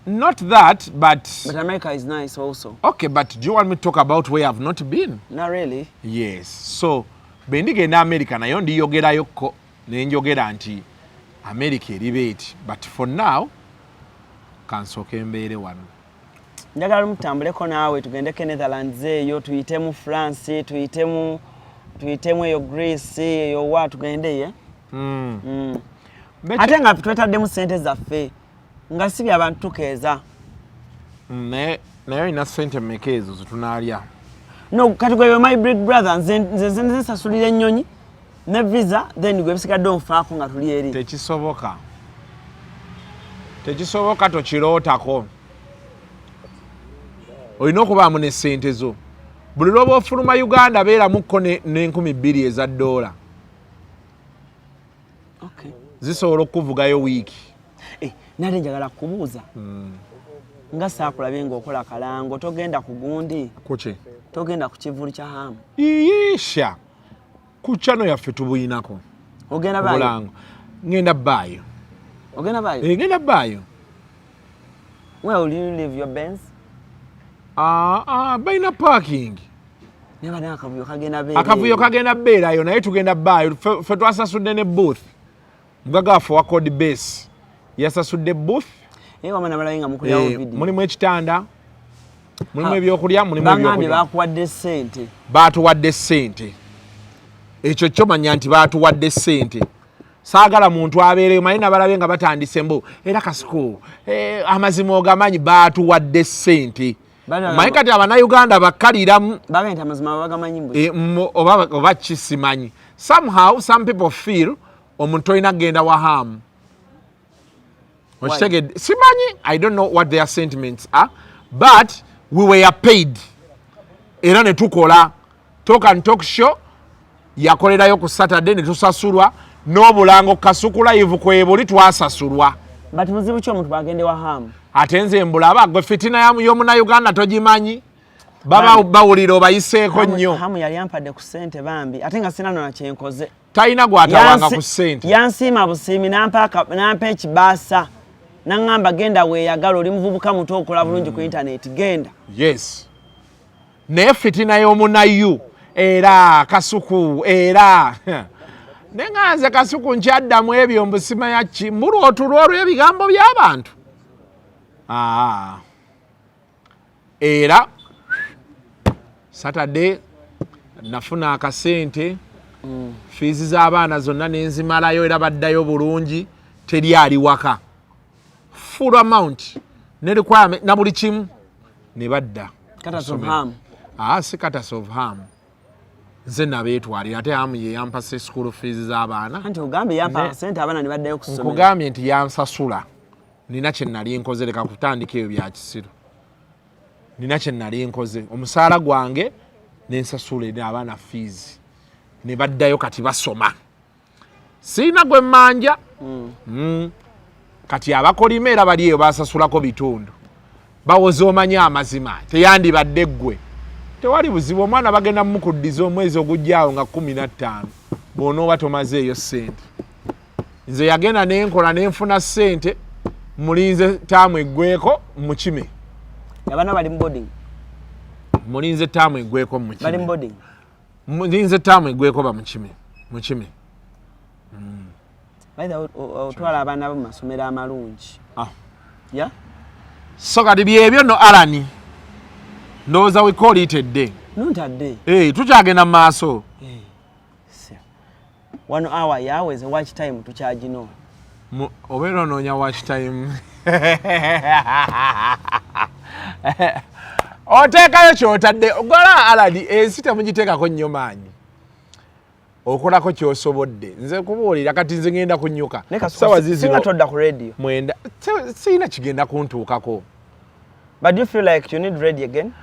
not that but America is nice also okay but do you want me to talk about where I've not been not really yes so bendigenda America nayo ndiyogerayoko nenjogera nti America eribeti but for now kansooka embeere wano njagala mutambuleko naawe tugendeko Netherlands eyo tuyitemu France tuyitemu eyo Greece eyo wa tugendeye ate nga twetaddemu sente zaffe nga si by'abantu tukeeza naye ina sente mmeka ezo zetunaalya no kati gwe my big brother nze nsasulira ennyonyi ne visa then gwe bisigadde onfaako nga tuli eri tekisoboka tokirootako olina okubaamu ne sente zo buli lwoba ofuluma Uganda beeramuko n'2,000 eza $. Zisobola okuvugayo wiiki nate njagala kubuuza nga saakulabye ng'okola kalango togenda ku gundi kuki togenda ku kivulu kya hamu iisha ku chano yaffe tubuyinako ogenda baayo ngenda baayo ngenda baayo where will you leave your Benz balina parking akavuyo kagenda beerayo naye tugenda baayo ffe twasasudde ne booth mugagaafe wa code base yasasudde booth mulimu ekitanda mulimu ebyokulya mulimu baatuwadde ssente ekyo kyo manya nti baatuwadde ssente saagala muntu abeereyo manyi nabalabe nga batandise mbu era Kasuku amazima ogamanyi baatuwadde ssente manyi kati abannayuganda bakkaliramu oba kisimanyi somehow some people feel omuntu olina kgenda wahamu okitegedde simanyi I don't know what their sentiments are but we were paid era ne tukola Talk and Talk Show yakolerayo ku Saturday ne tusasulwa n'obulango Kasuku live kwebuli twasasulwa. But muzibu ki omuntu bagende wa hamu? Ate nze mbulaba gwe fitina y'omuna Uganda togimanyi. Baba bawulira obayiseeko nnyo. Hamu yali ampadde ku ssente bambi ate nga sina nona kyenkoze. Talina gwatawanga ku ssente. Yansiima busiimi nampa ekibaasa. Nangamba genda weeyagala oli muvubuka muto okola bulungi ku internet genda. Yes. Naye fitina y'omunayu era Kasuku era nenganze Kasuku nkyaddamu ebyo mbusima yaki mulwotulwolwo ebigambo by'abantu. Era Saturday nafuna akasente fees z'abaana zonna nenzimalayo era baddayo bulungi teri ali waka. Full amount ne requirement na buli kimu ne badda. Cutters of harm. Si cutters of harm. Nze nabeetwalira ate hamu ye yampase school fees z'abaana. Anti ugambe yampa sente abaana ne baddayo kusomera. Nkugambye nti yansasula. Nina kye nali nkoze leka kutandika ebyo bya kisiru. Nina kye nali nkoze omusaala gwange nensasula eri abaana fees. Ne baddayo kati basoma. Sina gwe mmanja. Kati abakolima era bali eyo basasulako bitundu. Bawoze omanya amazima teyandibadde ggwe. Tewali buzibu omwana bagenda mukuddiza omwezi ogujjaawo nga 15 bw'onooba tomaze eyo ssente. Nze yagenda nenkola nenfuna ssente mulinze taamu eggweko mu kime. Abaana bali mu boarding. Mulinze taamu eggweko mu kime. Bali mu boarding. Mulinze taamu eggweko ba mu kime. Mu kime. Baida otwala abaana bo masomero amalungi. Yeah? So kati byebyo no Alani. Ndowooza we call it a day. Nontadde. Tukyagenda mu maaso. 1 hour yaweze watch time tukyagino. Obeera onoonya watch time. Oteekayo ky'otadde. Ogola Alani ensi temugiteekako nnyo maanyi. Okolako ky'osobodde. Nze kubuulira kati nze ngenda kunyuka. Sawa zizino todda ku radio. Mwenda. Sina kigenda kuntuukako. But do you feel like you need radio again?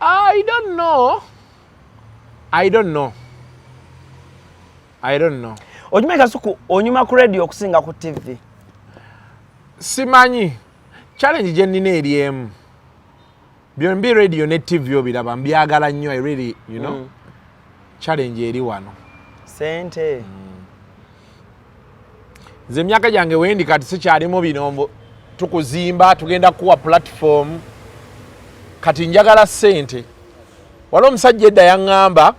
I don't know. Ojumeka Kasuku onyuma ku radio okusinga ku TV. Simanyi. Challenge gye nnina eri emu. Byombi radio ne TV obiraba mbyagala nnyo I really, you know. Challenge eri wano. Sente. Nze emyaka gyange wendi kati sikyalimu binombo. Tukuzimba tugenda kuwa platform. Kati njagala ssente. Waliwo omusajja edda yaŋŋamba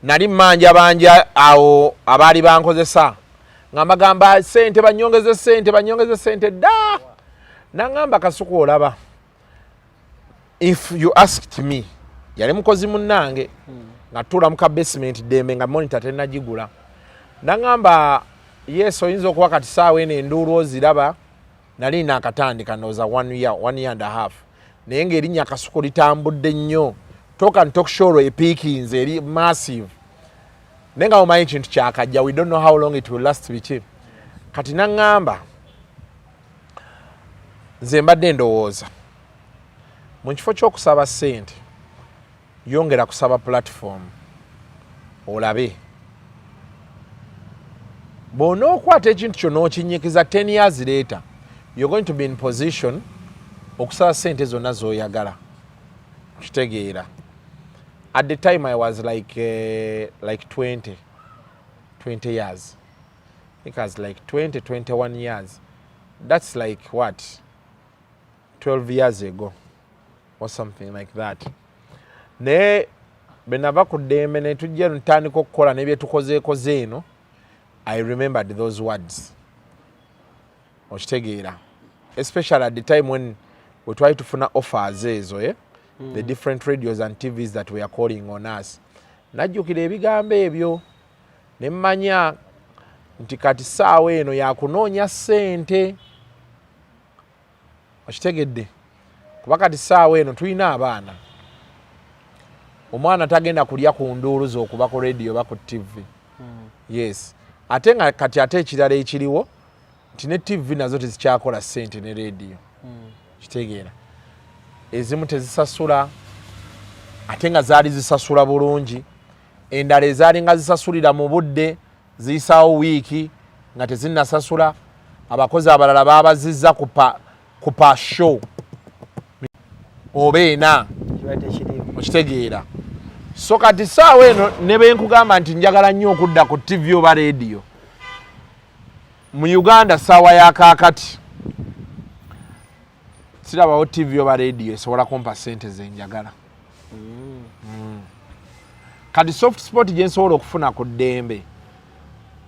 nali mmanja banja awo abaali bankozesa. Ngamba gamba ssente banyongeze ssente dda. Naŋŋamba Kasuku olaba. If you asked me, yali mukozi munnange nga tuula mu ka basement dembe nga monitor tennagigula. Naŋŋamba yes oyinza okuba kati saawa eno enduulu oziraba nali naakatandika ndowooza 1 year and a half. Naye ng'erinnya Kasuku litambudde nnyo. Talk and Talk Show epiikinze eri massive. Naye nga omanyi ekintu kyakajja, we don't know how long it will last biki. Kati naŋŋamba nze mbadde ndowooza mu kifo ky'okusaba ssente yongera kusaba platform olabe. Bw'onookwata ekintu kyo n'okinyikiza 10 years later you're going to be in position okusaba ssente zonna z'oyagala. Kitegeera. At the time I was like 20 years. I think I was like 21 years. That's like what? 12 years ago or something like that. Ne benava ku ddembe ne tujja ntandika okukola ne bye tukozeekoze eno. I remembered those words. Okitegeera. Especially at the time when we tried to funa offers ezo, the different radios and TVs that we are calling on us. Najjukira ebigambo ebyo ne mmanya nti kati saawa eno yakunoonya ssente. Okitegedde? Kuba kati saawa eno tulina abaana. Omwana tagenda kulya ku nduulu z'okuba ku radio oba ku TV. Yes. Ate nga kati ate ekirala ekiriwo nti ne TV nazo tezikyakola ssente ne radio. Kitegeera. Ezimu tezisasula ate nga zaali zisasula bulungi endala ezalinga zisasulira mu budde ziyisaawo wiiki nga tezinnasasula abakozi abalala babazizza kupa show oba ena okitegeera. So kati saawa eno ne benkugamba nti njagala nnyo okudda ku TV oba radio mu Uganda saawa ya kaakati sirabawo TV oba radio esobola kumpa ssente zenjagala. Kati soft spot gye nsobola okufuna ku ddembe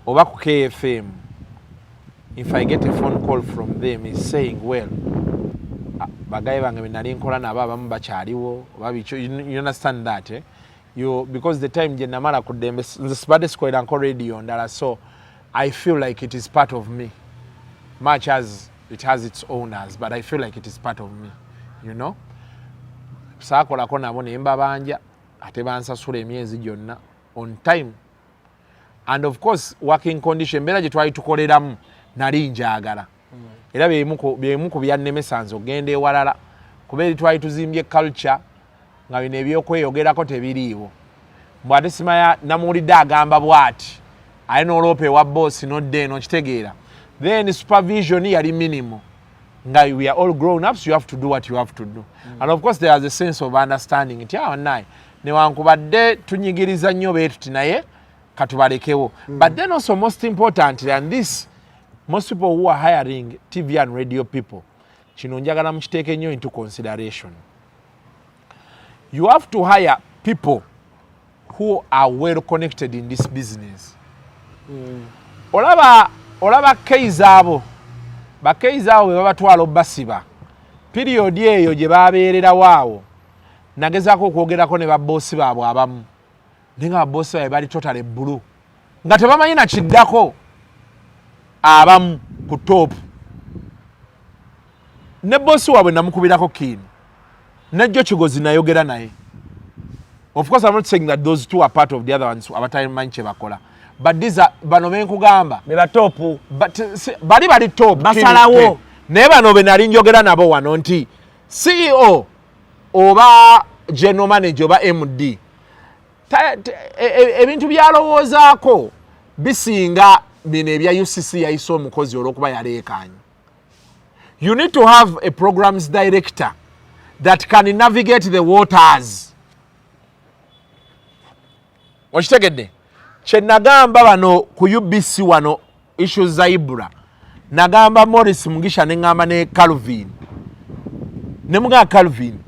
oba ku KFM, if I get a phone call from them is saying well bagaye bange benali nkola nabo abamu bakyaliwo oba bicho, you understand that because the time gye namala ku ddembe nze sibadde sikolera nko radio ndala, so I feel like it is part of me much as it has its owners, but I feel like it is part of me, you know. Saakolako nabo ne mbabanja ate bansasula emyezi gyonna on time, and of course working condition mbeera gye twali tukoleramu nali njagala era byemu ku byannemesanze ogenda ewalala kuba eri twali tuzimbye culture nga bino ebyokweyogerako tebiriiwo. Mbw ate simanya namuwulidde agamba bw'ati alina oloopa ewa boosi nodde eno kitegeera, then supervision yali minimum nga we are all grown ups, you have to do what you have to do. And of course there is a sense of understanding nti awo naye newankubadde tunyigiriza nnyo beetuti naye katubalekewo. But then also most importantly, and this most people who are hiring TV and radio people, kino njagala mukiteeke nnyo into consideration. You have to hire people who are well connected in this business. Olaba keys abo bakeiza abo babatwala obasiba period eyo gye babeerera waawo nagezaako okwogerako ne baboosi baabwe abamu nenga baboosi baabwe bali totally blue nga tebamanyi na kiddako abamu ku top ne boosi waabwe namukubirako kiini nejjo kigozi nayogera naye. Of course I'm not saying that those two are part of the other ones abatamanyi kye bakola, but these are bano benkugamba be batopu, but bali top basalawo naye bano be nali njogera nabo wano nti CEO oba general manager oba MD ebintu byalowoozaako bisinga bino ebya UCC yayise omukozi olw'okuba yaleekaanye. You need to have a programs director that can navigate the waters. Okitegedde kye nagamba bano ku UBC wano issues za Ibra nagamba Morris Mugisha nengamba ne Calvin ne muga Calvin,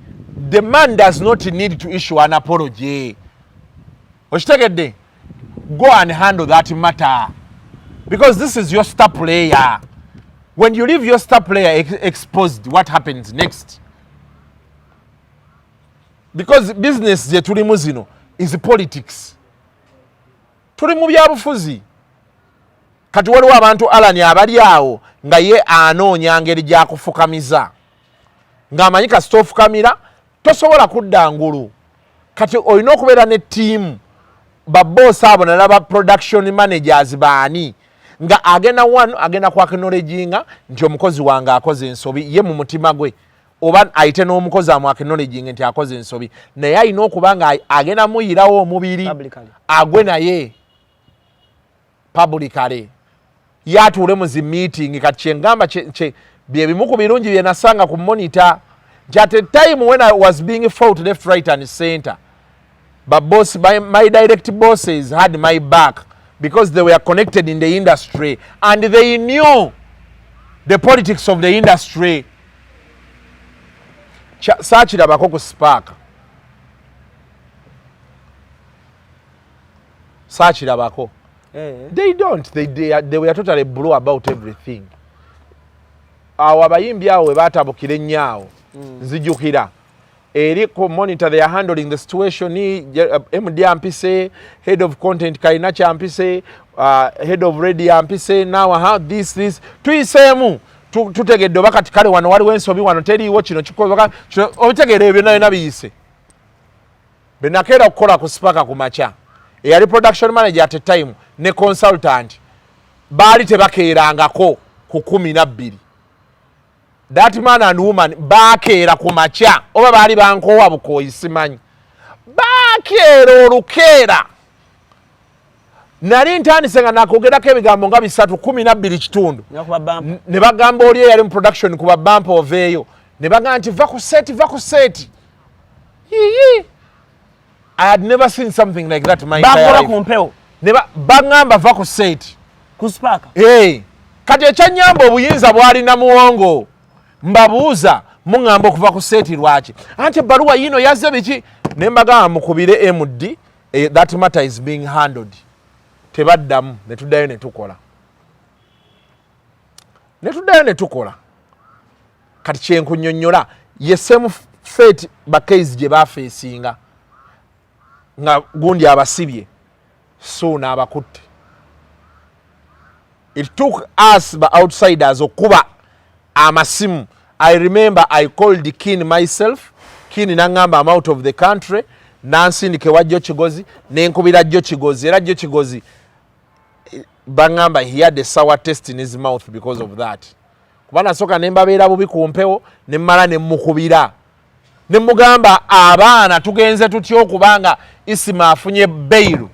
the man does not need to issue an apology. Okitegedde, go and handle that matter because this is your star player. When you leave your star player exposed, what happens next? Because business je tulimu zino is politics. Tuli mu byabufuzi kati waliwo abantu alani abali awo nga ye anoonya ngeri gyakufukamiza ng'amanyi kasita ofukamira tosobola kudda ngulu. Kati olina okubeera ne ttiimu baboosi abo nalaba production managers baani nga agenda ku acknowledginga nti omukozi wange akoze ensobi ye mu mutima gwe oba ayite n'omukozi amu acknowledging nti akoze ensobi naye alina okuba nga agenda muyirawo omubiri agwe naye publicly yatuule mu zi meeting. Kati kyengamba bye bimu ku birungi bye nasanga ku monitor at a time when I was being fought left, right and center, but my direct bosses had my back because they were connected in the industry and they knew the politics of the industry. Saakirabako ku Spark, saakirabako. They don't. They were totally blue about everything. Awo abayimbi awo we baatabukira ennyo nzijukira eri ku monitor they are handling the situation ni MD ampise, head of content Kaina champise, head of radio ampise, now how this tuyiseemu tutegedde oba kati kale wano waliwo ensobi wano teriiwo kino kikoba obitegeera ebyo byonna biyise benakeera okukola ku Spark ku makya eyali production manager at a time ne consultant baali tebakeerangako ku 12. That man and woman bakeera ku makya oba baali bankoowa bukooyi simanyi bakeera olukeera nali ntandise nga nakogerako ebigambo nga 312 kitundu ne bagamba oli yali mu production kuba bump oveeyo ne bagamba nti va ku set I had never seen something like that in my entire life. Kumpewo. Bagamba va ku set Kuspaka. Kati ekyanyamba obuyinza bwali na muwongo mbabuuza muŋŋamba okuva ku set lwaki anti ebbaluwa yino yazze biki ne mbagamba mukubire MD that matter is being handled. Tebaddamu ne tuddayo ne tukola kati kyenkunnyonnyola ye same fate bakeizi gye bafeesinga nga gundi abasibye so n'abakutte. It took us the outsiders okuba amasimu. I remember I called the king myself. King nangamba I'm out of the country. Nansindike wajjo Kigozi nenkubira jjo Kigozi era jjo Kigozi bangamba he had a sour taste in his mouth because of that. Kubana soka nembabeera bubi Kumpewo nemmala nemmukubira nemmugamba abaana tugenze tutyo okubanga Isima afunye bail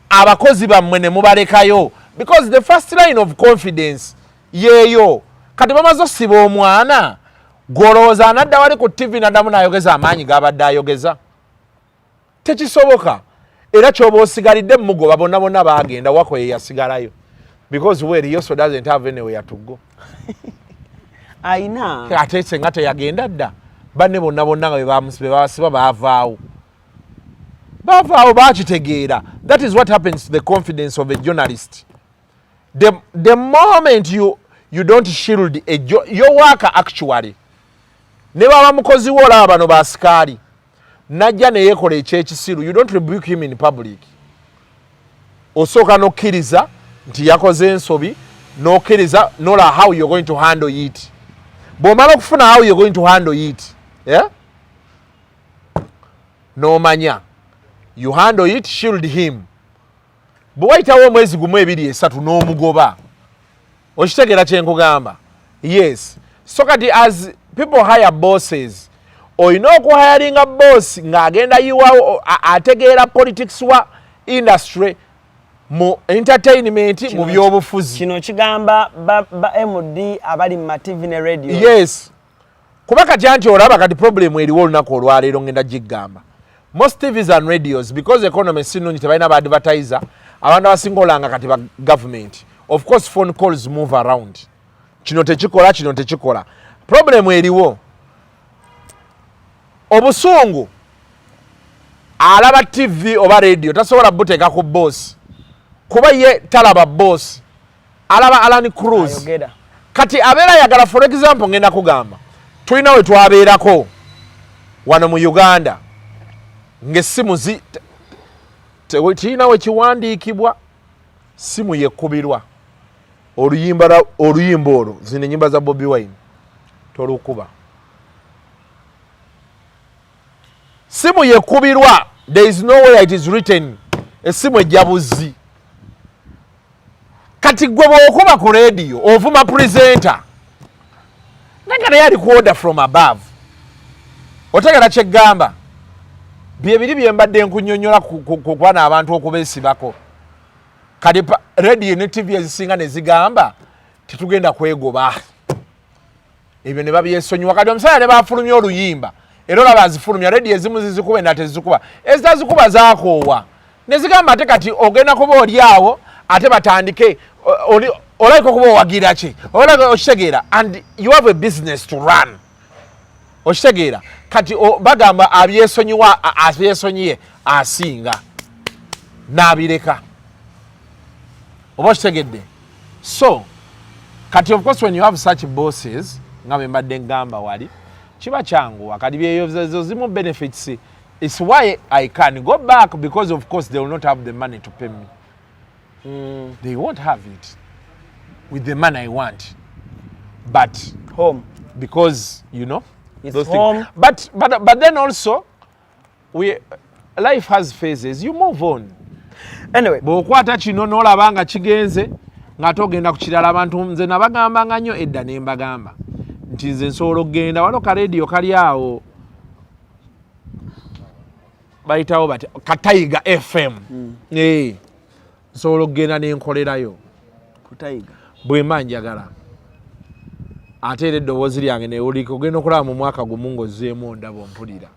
abakozi bammwe ne mubalekayo because the first line of confidence yeyo kati bamaze osiba omwana golooza anadda wali ku TV naddamu n'ayogeza amaanyi g'abadde ayogeza tekisoboka era kyoba osigalidde Mugoba bonna baagenda wako ye yasigalayo because where he also doesn't have anywhere to go. Aina ate senga teyagenda dda banne bonna nga bebasiba baavaawo bakitegeera. That is what happens to the confidence of a journalist. The moment you don't shield your worker actually ne baba mukozi wo olaba bano basikaali najja ne yeekola ekyekisiru you don't rebuke him in public. Osooka n'okkiriza nti yakoze ensobi n'okkiriza nola how you're going to handle it. Bw'omala okufuna how you're going to handle it n'omanya you handle it, shield him. Bwe wayitawo omwezi gumu 2-3 n'omugoba okitegeera kye nkugamba. Yes, so kati as people hire bosses olina okuhayalinga boss ng'agenda yiwawo ategeera politics wa industry mu entertainment mu byobufuzi. Kino kigamba ba MD abali mu TV ne radio. Yes, kuba kati anti olaba kati problem eriwo olunaku olwaleero ngenda gigamba. Most TVs and radios because economy sinungi tebalina ba advertiser abantu abasinga olanga kati ba government. Of course phone calls move around. Kino tekikola. Problem eriwo obusungu alaba TV oba radio tasobola buteeka ku boss kuba ye talaba boss alaba ALLANCRUZ kati abeera yagala for example ngenda kugamba tulina we twabeerako wano mu Uganda ng'essimu tulina we kiwandiikibwa simu yekkubirwa oluyimba olwo zino ennyimba za Bobi Wine tolukuba simu yekkubirwa there is no way it is written essimu ejja buzzi kati gwe bw'okuba ku radio ovuma presenter nanga naye ali ku order from above otegera kyeggamba byebiri bye mbadde nkunnyonnyola ku bana abantu okubeesibako kati radio ne TV ezisinga ne zigamba tetugenda kwegoba ebyo ne babyesonyiwa kati omusala ne bafulumya oluyimba era olaba azifulumya radio ezimu zizikuba endala tezikuba ezitazikuba zaakoowa ne zigamba ate kati ogenda kuba oli awo ate batandike olaika okuba owagira ki okitegeera and you have a business to run okitegeera kati bagamba abyesonyiye asinga n'abireka oba okitegedde. So kati of course when you have such bosses nga bwe mbadde ngamba wali kiba kyanguwa kati byeyo zimu benefits. It's why I can go back because of course they will not have the money to pay me. They won't have it with the money I want, but home because you know it's those home. Things. But then also life has phases. You move on. Anyway, bw'okwata kino n'olaba nga kigenze ng'ate ogenda ku kirala. Abantu nze nabagambanga nnyo edda ne mbagamba nti nze nsobola okgenda wano ka radio kali awo bayitawo bati Katayiga FM. nsobola okugenda n'enkolerayo kutayiga bwe mba njagala ate era eddoboozi lyange newulika ogenda okulaba mu mwaka gumu ng'ozzeemu ondaba ompulira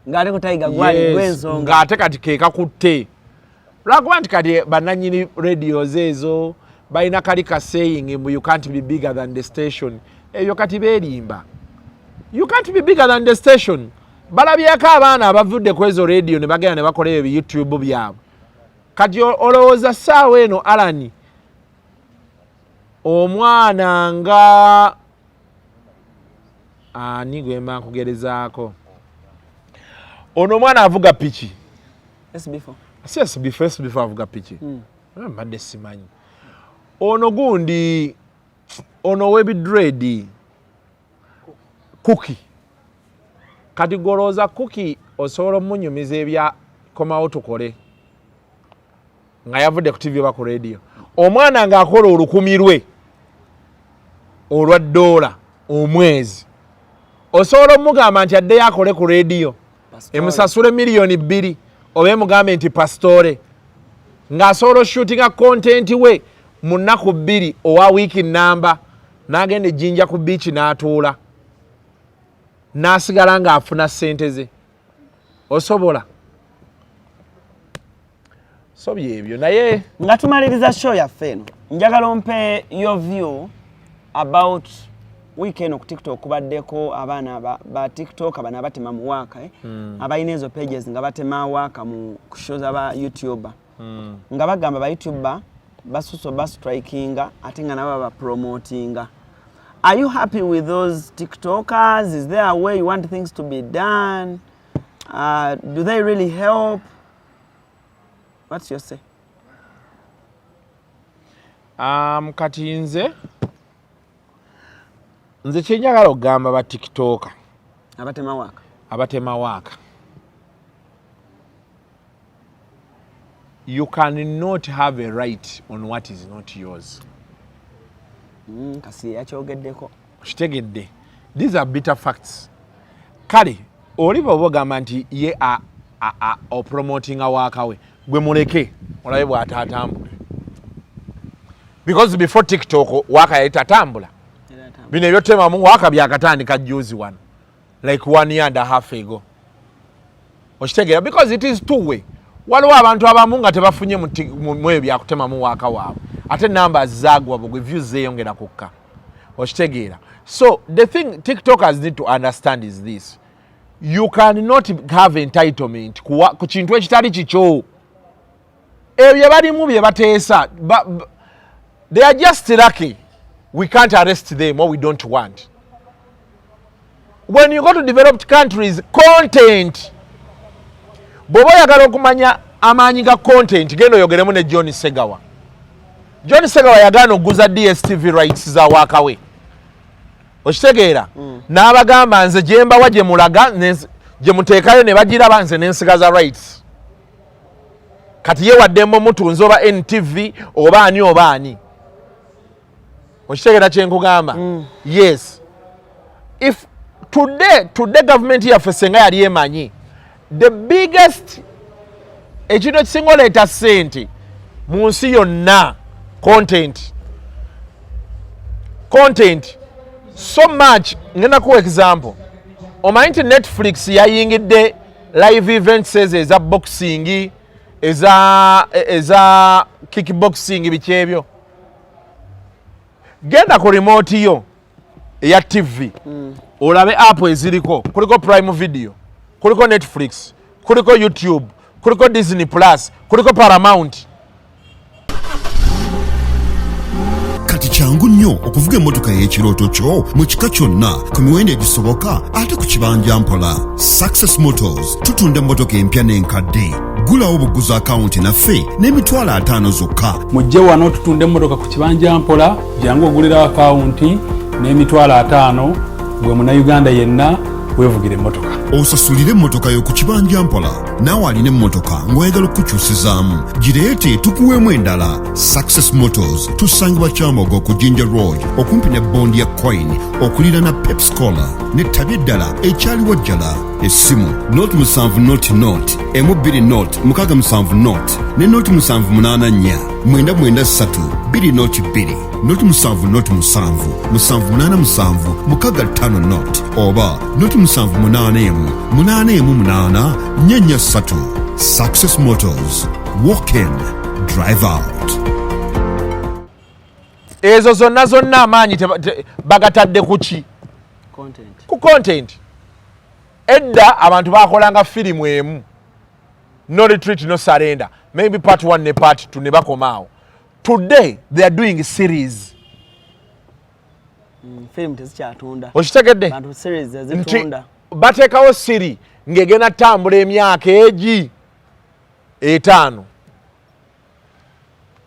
ng'ate kutayiga gwali gw'ensonga ng'ate kati keekakutte lwakuba nti kati bannannyini radios ezo balina kali ka saying mu you can't be bigger than the station ebyo kati beerimba you can't be bigger than the station balabyeko abaana abavudde ku ezo radio ne bagenda ne bakola ebyo YouTube byabwe kati olowooza ssaawa eno Alani omwana nga ani gwe mba nkugerezaako ono omwana avuga piki SB4 avuga piki mbadde simanyi ono gundi ono webidredi kuki kati golooza kuki osobola omunyumiza ebya komawo tukole nga yavudde ku TV oba ku radio omwana ng'akola olukumi lwe olwa $1 omwezi osobola omugamba nti addeyo akole ku radio emusasule $2,000,000 oba emugambe nti pastore ng'asobola oshootinga content we mu nnaku 2 owa wiiki nnamba n'agenda ejjinja ku biici n'atuula n'asigala ng'afuna ssente ze osobola so byebyo naye nga tumaliriza show yaffe eno njagala ompe your view about weekend ku TikTok kubaddeko abaana ba TikTok abana batema mu waka abalina ezo pages nga batema waka mu kushoza ba YouTuber nga bagamba ba YouTuber basuso strikinga ate nga nabo ba promotinga. Are you happy with those TikTokers? Is there a way you want things to be done? Do they really help? What's your say? Kati nze kyenjagala okugamba ba TikToker abatema waka you cannot have a right on what is not yours. Kasi yakyogeddeko kitegedde. These are bitter facts. Kale oliva obogamba nti ye o promoting awaka we gwe muleke olabe bw'atatambula because before TikTok waka yatatambula bino ebyotema mu waka byakatandika juzi wano like 1.5 years ago okitegera because it is two way waliwo abantu abamu nga tebafunye mu ebyo byakutema mu waka waabwe ate numbers zaagwa bwe views zeeyongera kukka okitegera. So the thing TikTokers need to understand is this: you cannot have entitlement ku kintu ekitali kikyo. Ebyo balimu bye bateesa they are just lucky we can't arrest them or we don't want. When you go to developed countries, content bobo yagala okumanya amaanyi ga content gendo yogeremu ne John Segawa yagana okuguza DSTV rights za wakawe okitegeera n'abagamba nze jemba waje mulaga je muteekayo ne bagiraba nze n'ensigaza rights kati ye waddemu mutunzi oba NTV oba ani okitegeera kye nkugamba. Yes, if today government yaffe senga yali emanyi the biggest ekintu ekisinga oleeta ssente mu nsi yonna content so much. Ngenda kuwa example omanyi nti Netflix yayingidde live events eza boxing eza kickboxing bikyebyo genda ku remote yo eya TV olabe app eziriko kuliko Prime Video kuliko Netflix kuliko YouTube kuliko Disney Plus kuliko Paramount. Kati kyangu nnyo okuvuga emmotoka y'ekirooto kyo mu kika kyonna ku miwendo egisoboka ate ku kibanja mpola. Success Motors tutunda emmotoka empya n'enkadde. Gulawo buguzi akawunti naffe n'Emitwalo 5 zokka. Mujje wano tutunda emmotoka ku kibanja mpola jangu ogulira akawunti n'Emitwalo 5 gwe muna Uganda yenna weevugira emmotoka. Osasulire emmotoka yo ku kibanja mpola. nawe alina emmotoka ng'oyagala okukyusizaamu gireete tukuweemu endala. Success Motors tusangibwa Kyamogo ku Ginger Road okumpi ne bondi ya Coin okuliraana Pepsi Cola n'ettabi eddala ekyaliwo Jjala. Essimu noti 7 noti noti emu 2 noti 67 noti ne noti 784 993 2 noti 2 noti 7 noti 7 787 65 noti oba noti 781 818 443. Success Motors, walk in, drive out. Ezo zonna amaanyi bagatadde kuki? Ku content. Edda abantu bakolanga firimu emu. No retreat, no surrender. Maybe part 1 ne part 2 ne bakomaawo. Today they are doing series. Film tezikyatunda. Okitegedde? Bantu series zitunda. Bateekawo siri ng'egenda tambula emyaka egi 5.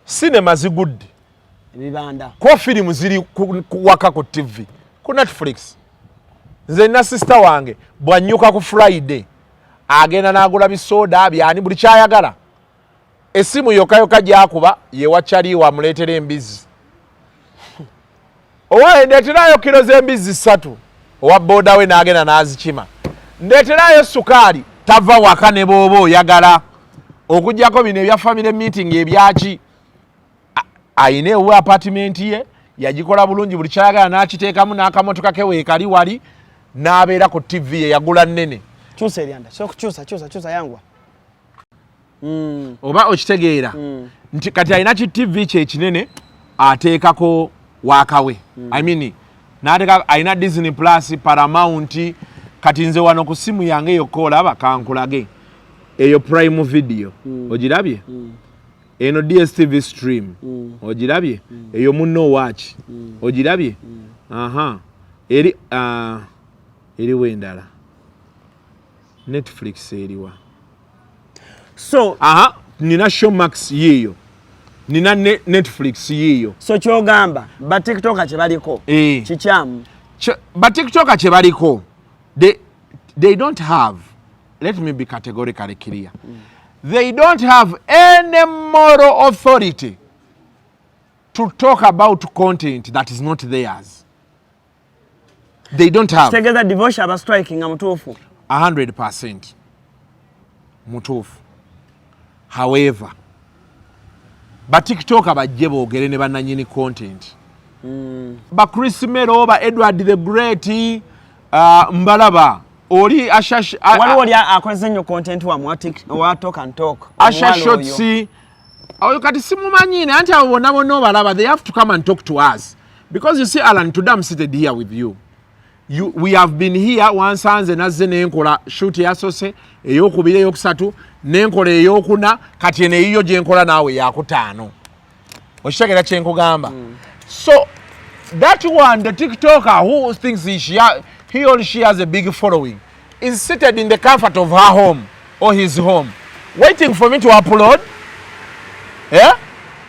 Cinema zigudde. Ebibanda. Kwa firimu ziri kuwaka ku TV. Ku Netflix. Nze na sister wange bwanyuka ku Friday agenda n'agula bisoda byani buli kyayagala. Esimu yokayoka gyakuba yewachali wamuleetera embizi. Owa ndeeterayo kilo z'embizi 3. Owa boda we n'agenda n'azikima. Ndeeterayo sukaali tava waka ne booba oyagala. Okujjako bino ebya family meeting ebyaki. Ayine uwe apartment ye yagikola bulungi buli kyayagala n'akiteekamu n'akamotoka ke weekali wali n'abeera ku TV ye yagula nnene. Kyusa eryanda. So kyusa yangwa. Oba okitegeera nti kati alina ki TV kye kinene ateekako waakawe. I mean n'ateeka alina Disney Plus, Paramount. Kati nze wano ku simu yange yokoola bakankulage eyo Prime Video ogirabye? Eno DSTV Stream ogirabye? Eyo Muno Watch ogirabye? Eri wendala Netflix eriwa. So nina Showmax yiyo, nina Netflix yiyo. So kyogamba ba TikTok kye baliko kikyamu. Ba TikTok kye baliko they don't have, let me be categorically clear, they don't have any moral authority to talk about content that is not theirs. They don't have. Together divorce aba striking amutufu 100% mutufu. However, ba TikTok abajje boogere ne bannanyini content. Ba Chris Mero, ba Edward the Great, Mbalaba oli ashash waliwo lya akoze nnyo content wa talk and talk ashashotsi ayo kati simumanyine anti abo bonna balaba, they have to come and talk to us because you see Alan, today I'm seated here with you. We have been here once anze nazze nenkola shoot yasose eyokubire yokusatu nenkola eyokuna kati ene iyo gye nkola naawe yakutaano okitegera kye nkugamba. So that one, the TikToker who thinks he or she has a big following is seated in the comfort of her home or his home waiting for me to upload.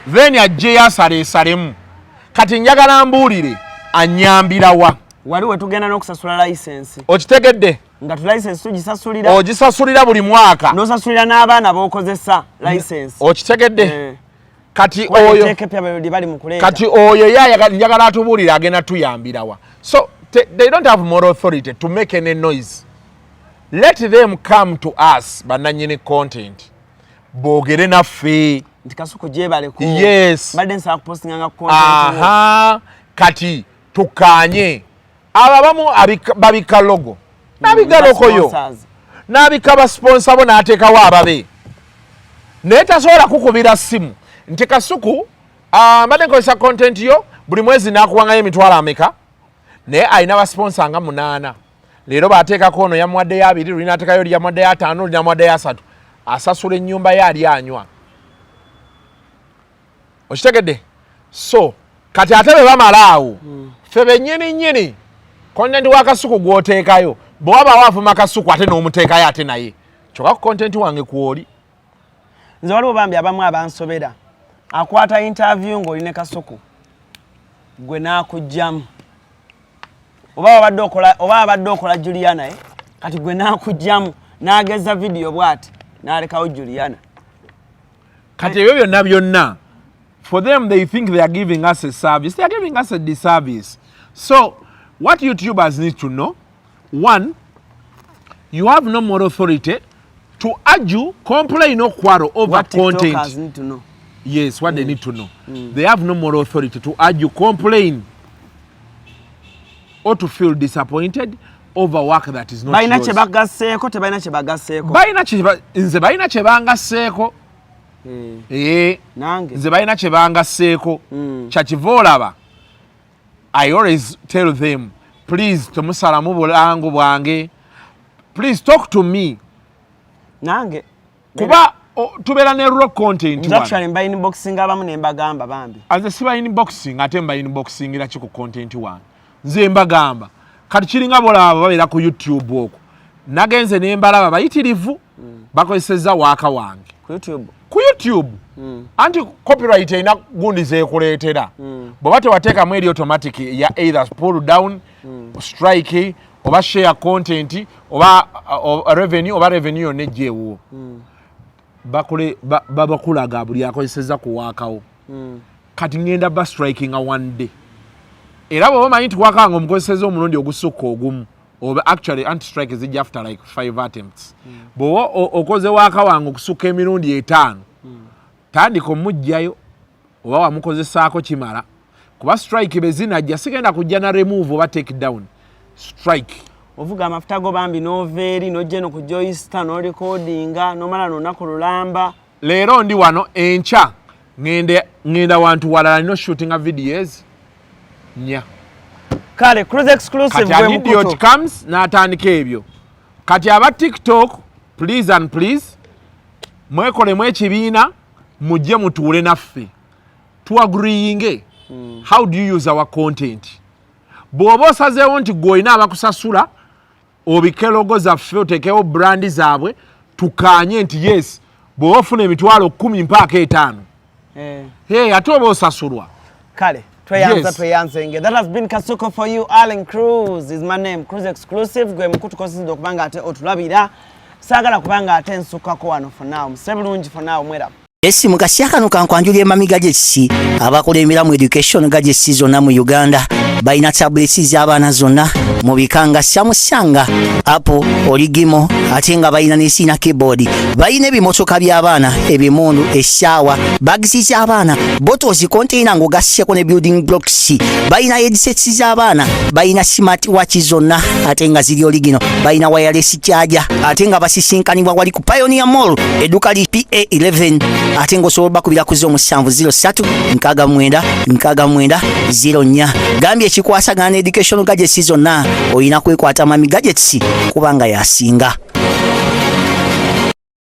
Then ajje yasalesalemu kati njagala mbuulire anyambirawa. Waliwo tugenda n'okusasula license. Okitegedde? Nga tu license tugisasulira. Ogisasulira buli mwaka. N'osasulira n'abaana b'okozesa license. Okitegedde? Kati oyo kati oyo njagala atubuulira agenda tuyambirawa. So they don't have moral authority to make any noise. Let them come to us bannanyini content boogere naffe. Nti Kasuku gyebaleko. Yes. Badde nsa kupostinga nga content. Kati tukanye ababamu babika logo nabika lokoyo nabika basponsa bo n'ateekawo ababe naye tasobola kukubira simu nti Kasuku mbadde nkozesa content yo buli mwezi nakuwangayo emitwalo ameka naye alina basponsa nga 8 leero baateekako ono yamuwaddeyo 2 luli n'ateekayo lyamuwaddeyo 5 luli n'amuwaddeyo 3 asasula ennyumba ye ali anywa. Okitegedde? So kati ate be bamalaawo ffe bennyini content wa Kasuku gw'oteekayo bwe waba waavuma Kasuku ate n'omuteekayo ate naye kyokka ku content wange kwoli. Nze waliwo bambi abamu abansobera akwata interview ng'oline Kasuku gwe n'akugjamu oba abadde okola Juliana kati gwe n'akugjamu n'ageza video bw'ati n'alekawo Juliana. Kati ebyo byonna byonna, for them they think they are giving us a service. They are giving us a disservice. So what YouTubers need to know, one, you have no moral authority to argue, complain or quarrel over What content. TikTokers need to know. Yes, what they need to know. They have no moral authority to argue, complain or to feel disappointed over work that is not Baina yours. kye bagasseeko tebalina kye bagasseeko. Nze balina kye bangasseeko. Nange. Nze balina kye bangasseeko. Kyakiva olaba. I always tell them, please temusalamu bulango bwange. Please talk to me. Nange. Kuba tubeera ne raw content wano. Actually mba inboxing abamu ne mbagamba bambi. Nze siba inboxing ate mba inboxingira ki ku content wange. Nze mbagamba. Kati kiringa bolaba babeera ku YouTube okwo. Nagenze ne mbalaba bayitirivu bakozesezza waaka wange. Ku YouTube. Anti copyright ina gundi zeekuleetera. Bw'oba tewateekamu eri automatic ya either pull down, strike, oba share content, oba revenue, oba revenue yonna ejjeewo. Babakulaga buli akozesezza ku waakawo. Kati ngenda ba striking one day. Era bw'oba omanyi nti waaka wange omukozesezza omulundi ogusukka ogumu. Oba actually anti-strike is after like 5 attempts. Bw'oba okoze waaka wange okusukka emirundi 5. Tandika omugjayo oba wamukozesaako kimala. Kuba strike bezinajja sigenda kujja na remove oba take down. Strike. Ovuga amafuta go bambi noveeri nojje no ku Joyster no recordinga nomala nonako lulamba. Leero ndi wano encha ngenda wantu walala no shooting videos. Nya. Kale CRUZ exclusive gwe mukuto. Kati idiot comes n'atandika ebyo. Kati aba TikTok please and please mwekolemu ekibiina mujje mutuule naffe. Tuagreeing. How do you use our content? Bw'oba osazeewo nti gw'olina abakusasula obike logo zaffe oteekewo brandi zaabwe tukaanye nti yes bw'oba ofuna emitwalo 10 mpaka 5. Ate oba osasulwa. Kale tweyanze. That has been Kasuku for you. ALLANCRUZ is my name. CRUZ exclusive gwe mukutu konsizo kubanga ate otulabira. Sagala kubanga ate nsukako wano for now. Msebulungi for now mwera. Esi mukasya kano kankwanjulira mami gadgets abakola emiramu education gadgets zonna mu Uganda balina tablets z'abaana zonna mu bikanga Samsung, Apple, Origimo ate nga balina n'esina keyboard. Balina ebimotoka by'abaana, ebimundu, essaawa, bags z'abaana, bottles container ng'ogasseko ne building blocks. Balina headsets z'abaana, balina smart watch zonna ate nga ziri original. Balina wireless charger ate nga basisinkanibwa wali ku Pioneer Mall edduka li PA11 ate ng'osobola bakubira ku 0703-69-69-04. Gambye ekikwasagana education gadgets zonna olina kwekwata mami gadgets kubanga yasinga.